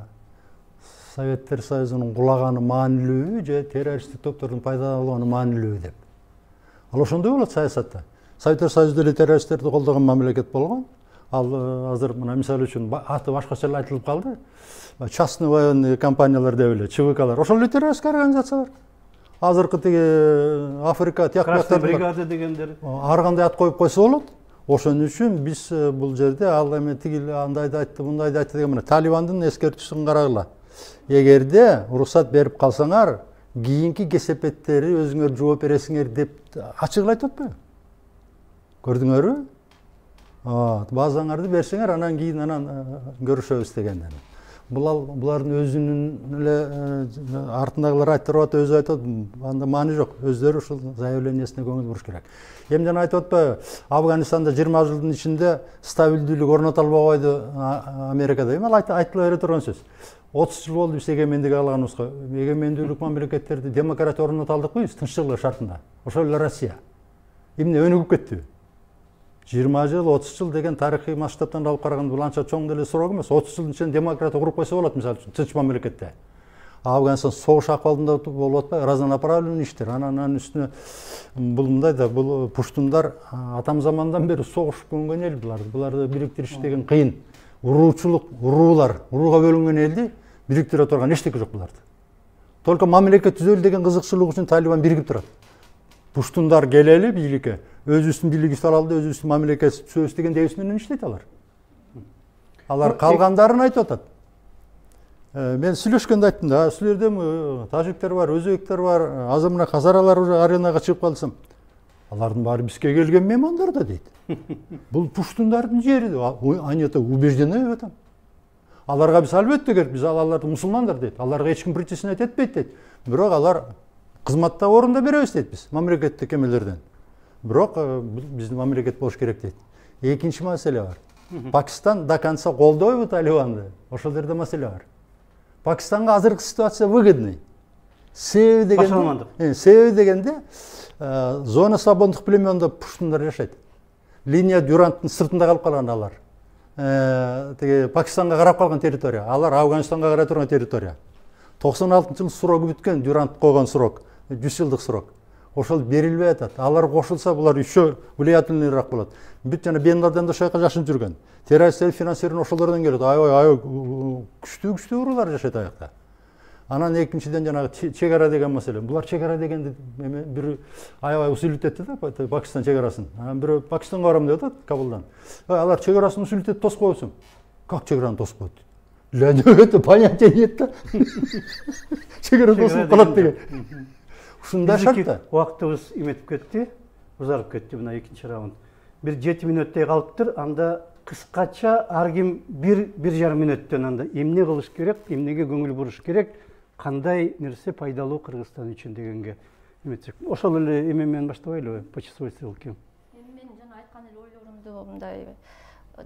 Советтер Союзунун кулаганы маанилүүбү же террористтик топтордун пайда болгону маанилүүбү деп. Ал ошондой болот саясатта. Советтер Союзу деле террористтерди колдогон мамлекет болгон. Ал азыр мына мисалы үчүн аты башкача айтылып калды. Частный военный компаниялар деп эле, ЧВКлар. Ошол эле террористтик организациялар. Азыркы тиги Африка Красная бригада дегендер. Ар кандай ат коюп койсо болот. Ошон үчүн биз бул жерде ал эми тигил андайды айтты, мындайды айтты деген мына Талибандын эскертүүсүн карагыла. Эгерде уруксат берип калсаңар, кийинки кесепеттери өзүңөр жооп бересиңер деп ачык айтып атпайбы? Көрдүңөрбү? Базаңарды берсеңер, анан кийин көрүшөбүз дегендер. Булардын өзүнүн эле артындагылар айтып атат, өзү айтат, анда маани жок. Өздөрү ушул заявлениясына көңүл буруш керек. Эмден айтып атпайбы? Афганистанда 20 жылдын ичинде стабилдүүлүк орното албай койду Америкада. Эми ал айтыла бере турган сөз. 30 жыл болду биз эгемендик алганыбызга. Эгемендүүлүк мамлекеттерди демократия орното алдыкпы биз тынччылык шартында. Ошол эле Россия. Эмне өнүгүп кеттиби? 20 жыл, 30 жыл деген тарыхый масштабтан алып караганда бул анча чоң деле суроо эмес. 30 жылдын ичинде демократия куруп койсо болот, мисалы үчүн, тынч мамлекетте. Афганистан согуш акыбалында болуп атпайбы, разнонаправленный иштер. Анан үстүнө бул мындай да, бул пуштундар атам замандан бери согушуп көнгөн эл булар. Буларды бириктириш деген кыйын. Уруучулук, урууга бөлүнгөн элди бириктире турган эчтеке жок буларда. Только мамлекет түзөлү деген кызыкчылык үчүн Талибан биригип турат. Пуштундар келели бийликке, өзүбүздүн бийлиги салалы, өзүбүздүн мамлекет түзөбүз деген дебис менен иштейт алар. Алар калгандарын айтып атат. Мен сүйлөшкөндө айттым да, силерде тажиктер бар, өзбектер бар, азыр мына казаралар уже аренага чыгып калдысам. Алардын баары бизге келген меймандар да дейт. Бул пуштундардын жери, они это убеждены в этом. Аларга биз албетте керек, биз аларды мусулмандар дейт. Аларга эч ким притеснять этпейт дейт. Бирок алар кызматта орунда беребиз дейт биз, мамлекеттик эмелерден. Бирок биздин мамлекет болуш керек дейт. Экинчи маселе бар. Пакистан до конца колдойбу Талибанды? Ошол жерде маселе бар. Пакистанга азыркы ситуация выгодный. Себеби дегенде зона свободных племенде пуштундар жашайт. Линия Дюранттын сыртында калып калган алар. Теги Пакистанга карап калган территория, алар Афганистанга карай турган территория. 96-жыл срогу бүткөн, Дюрант койгон срок, 100 жылдык срок. Ошол берилбей атат. Алар кошулса, булар еще влиятельныйраак болот. Бүт жана Бен Ладен да ошол жакка жашын жүргөн. Террористтер финансирование ошолордон келет. Аябай күчтүү уруулар жашайт аякта. Анан экинчиден жанагы чек ара деген маселе. Булар чек ара дегенди бир аябай усилиттетти да Пакистан чек арасын. Анан бирөө Пакистанга барам деп атат Кабулдан. Алар чек арасын усилиттетип тосуп коюпсуң. Как чек араны тосуп коет? Это понятия нет да. Чек ара тосуп калат деген. Ушундай шартта. Убактыбыз эметип кетти, узарып кетти мына экинчи раунд. Бир 7 мүнөттөй калыптыр, анда кыскача ар ким 1,5 мүнөттөн анда эмне кылыш керек, эмнеге көңүл буруш керек, кандай нерсе пайдалуу Кыргызстан үчүн дегенге эметсек. Ошол эле эме менен баштабайлыбы? По часовой стрелке. Мен жана айткан эле ойлорумду мындай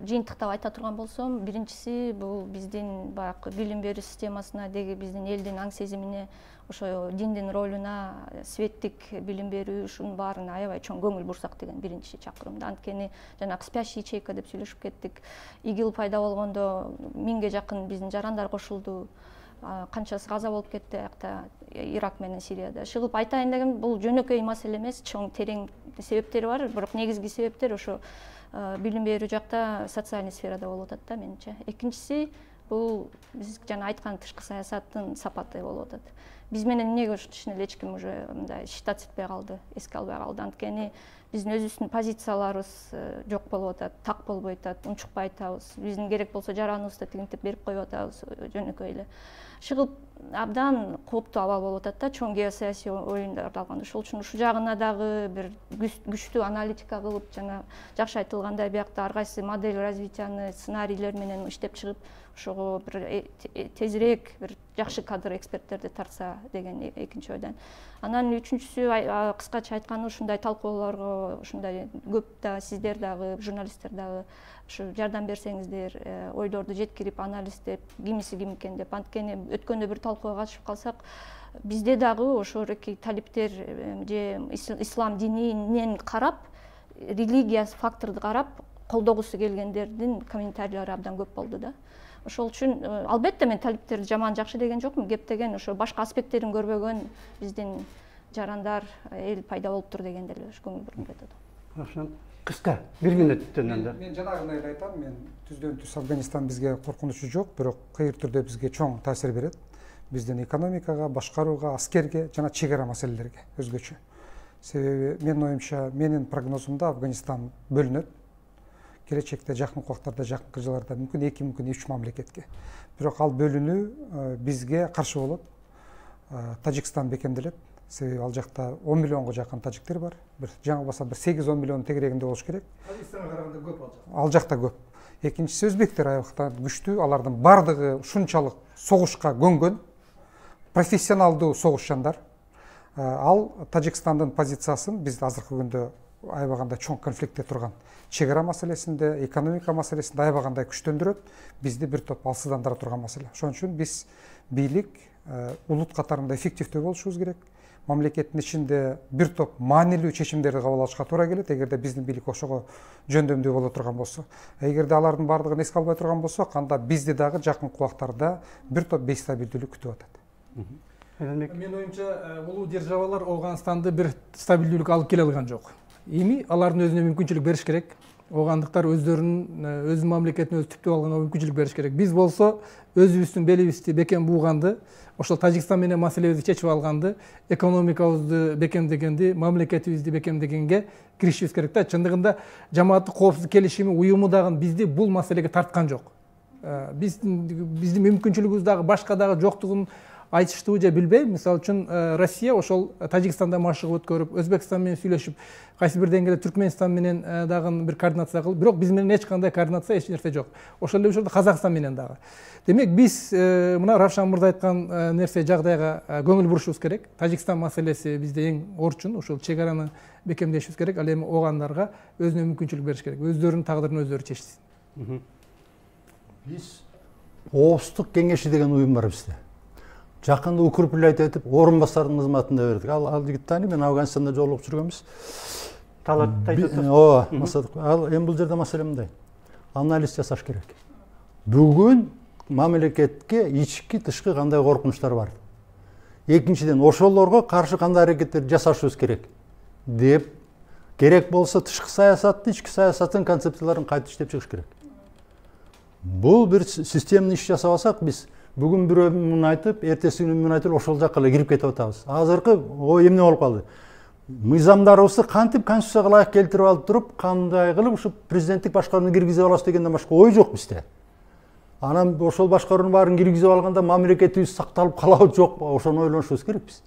жыйынтыктап айта турган болсом, биринчиси бул биздин баягы билим берүү системасына, деги биздин элдин аң сезимине, ошо диндин ролуна, светтик билим берүү, ушунун баарына аябай чоң көңүл бурсак деген биринчи чакырымда. Анткени жанагы спящий ячейка деп сүйлөшүп кеттик. ИГИЛ пайда болгондо 1000ге жакын биздин жарандар кошулду. Канчасы каза болуп кетти аякта Ирак менен Сирияда. Чыгып айтайын деген бул жөнөкөй маселе эмес, чоң терең себептери бар, бирок негизги себептер ошо билим берүү жакта, социальный сферада болуп атат да менимче. Экинчиси бул биз жана айткан тышкы саясаттын сапаты болуп атат. биз менен эмнеге ушинтишин эле эч ким уже мындай считать этпей калды, эске албай калды. Анткени биздин өзүбүздүн позицияларыбыз жок болуп атат, так болбой атат, унчукпай айтабыз. Биздин керек болсо жараныбызды тигинтип берип коюп атабыз жөнөкөй эле. Чыгып абдан кооптуу абал болуп атат да, чоң геосаясий оюндарды алганда. Ошол үчүн ушул жагына дагы бир күчтүү аналитика кылып, жана жакшы айтылгандай биякта ар кайсы модель развитияны сценарийлер менен иштеп чыгып, ошого бир тезирээк бир жакшы кадр эксперттерди тартса деген экинчи ойдон. Анан үчүнчүсү кыскача айтканда ушундай талкуулоолорго ушундай көп да сиздер дагы журналисттер дагы ушу жардам берсеңиздер, ойлорду жеткирип анализдеп, кимиси ким экен деп. Анткени өткөндө бир талкууга катышып калсак, бизде дагы ошоки талиптер же ислам дининен карап, религия факторду карап колдогусу келгендердин комментарийлери абдан көп болду да. Ошол үчүн албетте мен талиптерди жаман жакшы деген жокмун, кеп деген ошо башка аспекттерин көрбөгөн биздин жарандар эл пайда болуптур дегенде эле көңүл буруп кетет. Рахмат. Кыска, 1 мүнөттөн анда. Мен жанагындай эле айтам, мен түздөн түз Афганистан бизге коркунучу жок, бирок кайыр түрдө бизге чоң таасир берет. Биздин экономикага, башкарууга, аскерге жана чек ара маселелерге өзгөчө. Себеби менин оюмча, менин прогнозумда Афганистан бөлүнөт. Келечекте жакынкы убактарда, жакынкы жылдарда мүмкүн 2, мүмкүн 3 мамлекетке. Бирок ал бөлүнүү бизге каршы болот. Тажикстан бекемделет. Себеби ал жакта 10 миллионго жакын тажиктер бар. Бир жаңы болсо 8-10 миллион тегерегинде болуш керек. Тажикстанга караганда көп ал жакта. Ал жакта көп. Экинчиси өзбектер аябакта күчтүү, алардын бардыгы ушунчалык согушка көнгөн, профессионалдуу согушчандар. Ал Тажикстандын позициясын биз азыркы күндө аябагандай чоң конфликтте турган чек ара маселесинде, экономика маселесинде аябагандай күчтөндүрөт, бизди бир топ алсыздандыра турган маселе. Ошон үчүн биз бийлик улут катарында эффективдүү болушубуз керек. Мамлекеттин ичинде бир топ маанилүү чечимдерди кабыл алышка туура келет, эгерде биздин бийлик ошого жөндөмдүү боло турган болсо. Эгерде алардын бардыгын эске албай турган болсок, анда бизди дагы жакынкы убактарда бир топ бейстабилдүүлүк күтүп атат. Менин оюмча, улуу державалар Афганистанды бир стабилдүүлүк алып келе алган жок. Эми алардын өзүнө мүмкүнчүлүк бериш керек. Оғандықтар өз мамлекетин өзү түптеп алганга мүмкүнчүлүк бериш керек. Биз болсо өзүбүздүн белибизди бекем буганды, ошол Тажикстан менен маселебизди чечип алганды, экономикабызды бекемдегенди, мамлекетибизди бекемдегенге киришибиз керек да. Чындыгында жамааттык коопсуздук келишими уюму дагы бизди бул маселеге тарткан жок. Биздин мүмкүнчүлүгүбүз дагы башка дагы жоктугун айтыштыбы же билбейм. Мисалы үчүн Россия ошол Тажикстанда машыгып өткөрүп, Өзбекстан менен сүйлөшүп, кайсы бир деңгээлде Түркмөнстан менен дагы бир координация кылып, бирок биз менен эч кандай координация, эч нерсе жок. Ошол эле учурда Казакстан менен дагы. Демек биз мына Равшан мырза айткан нерсе жагдайга көңүл бурушубуз керек. Тажикстан маселеси бизде эң орчун, ошол чек араны бекемдешибиз керек. Ал эми оғандарга өзүнө мүмкүнчүлүк бериш керек. Өздөрүнүн тагдырын өздөрү чечсин. Биз Коопсуздук кеңеши деген уюм бар бизде. Жакында укрупнять этип, орун басардын кызматында бердик. Ал жигиттани мен Афганистанда жолугуп жүргөнбүз. Талатты айтып Ал эми бул жерде маселе мындай. Анализ жасаш керек. Бүгүн мамлекетке ички тышкы кандай коркунучтар бар. Экинчиден, ошолорго каршы кандай аракеттер жасашыбыз керек деп, керек болсо тышкы саясатты, ички саясаттын концепцияларын кайта иштеп чыгыш керек. Бул бир системный иш жасабасак, биз бүгүн бирөө муну айтып, эртеси күнү муну айтып, ошол жакка эле кирип кетип атабыз. Азыркы ой эмне болуп калды? Мыйзамдарыбызды кантип конституцияга ылайык келтирип алып туруп, кандай кылып ушу президенттик башкарууну киргизип алабыз дегенден башка ой жок бизде. Анан ошол башкаруунун баарын киргизип алганда мамлекетибиз сакталып калабы жокпу, ошону ойлонушубуз керек биз.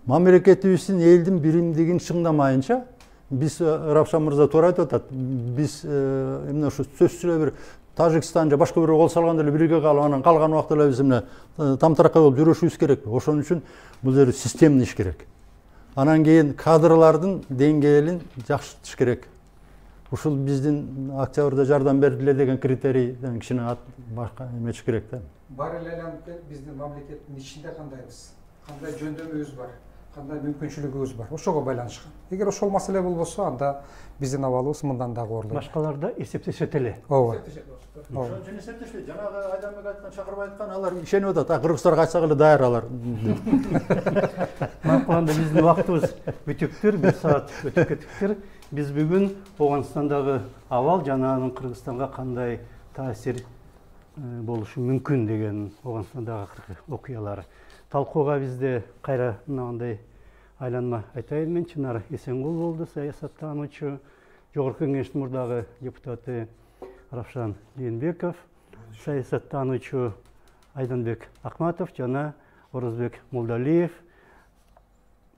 Мамлекетибиздин элдин биримдигин чыңдамайынча, биз Равшан мырза туура айтып атат. Биз эмне ушу сөзсүз эле бир Тажикстан же башка бирөө кол салганда эле бирге калып, анан калган убакта эле биз эмне тамтаракай болуп жүрүшүбүз керек. Ошон үчүн бул жер системный иш керек. Анан кийин кадрлардын деңгээлин жакшыртыш керек. Ушул биздин октябрда жардам бердилер деген критерийден кичине башка эмечиш керек да. Бар эле айланып келип биздин мамлекеттин ичинде кандайбыз, кандай жөндөмүбүз бар, кандай мүмкүнчүлүгүбүз бар, ошого байланышкан. Эгер ошол маселе болбосо, анда биздин абалыбыз мындан дагы оорлойт. Башкаларда эсептешет эле. Ооба. Ошон үчүн эсептешпейт. Жанагы Айданбек айткан, Чакырбай айткан, алар ишенип атат. Кыргыздарга айтсак эле даяр алар. Макуланда биздин убактыбыз бүтүптүр, 1 саат өтүп кетиптир. Биз бүгүн Оғанстандагы абал жана анын Кыргызстанга кандай таасир болушу мүмкүн деген Оғанстандагы акыркы окуялары талкууга бизде кайра мынандай айланма айтайын, мен Чынар Эсенгул болду, саясаттануучу, жогорку кеңештин мурдагы депутаты Равшан Жээнбеков, саясаттануучу Айданбек Акматов жана Орозбек Молдалиев,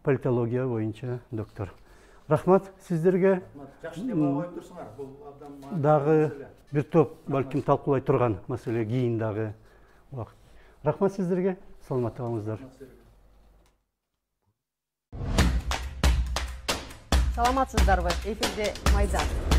политология боюнча доктор. Рахмат сиздерге. Жакшы деп коюп турсуңар. Бул абдан дагы бир топ балким талкуулай турган маселе кийин дагы убакыт. Рахмат сиздерге. Саламатта болуңуздар. Саламатсыздарбы? Эфирде Майдан.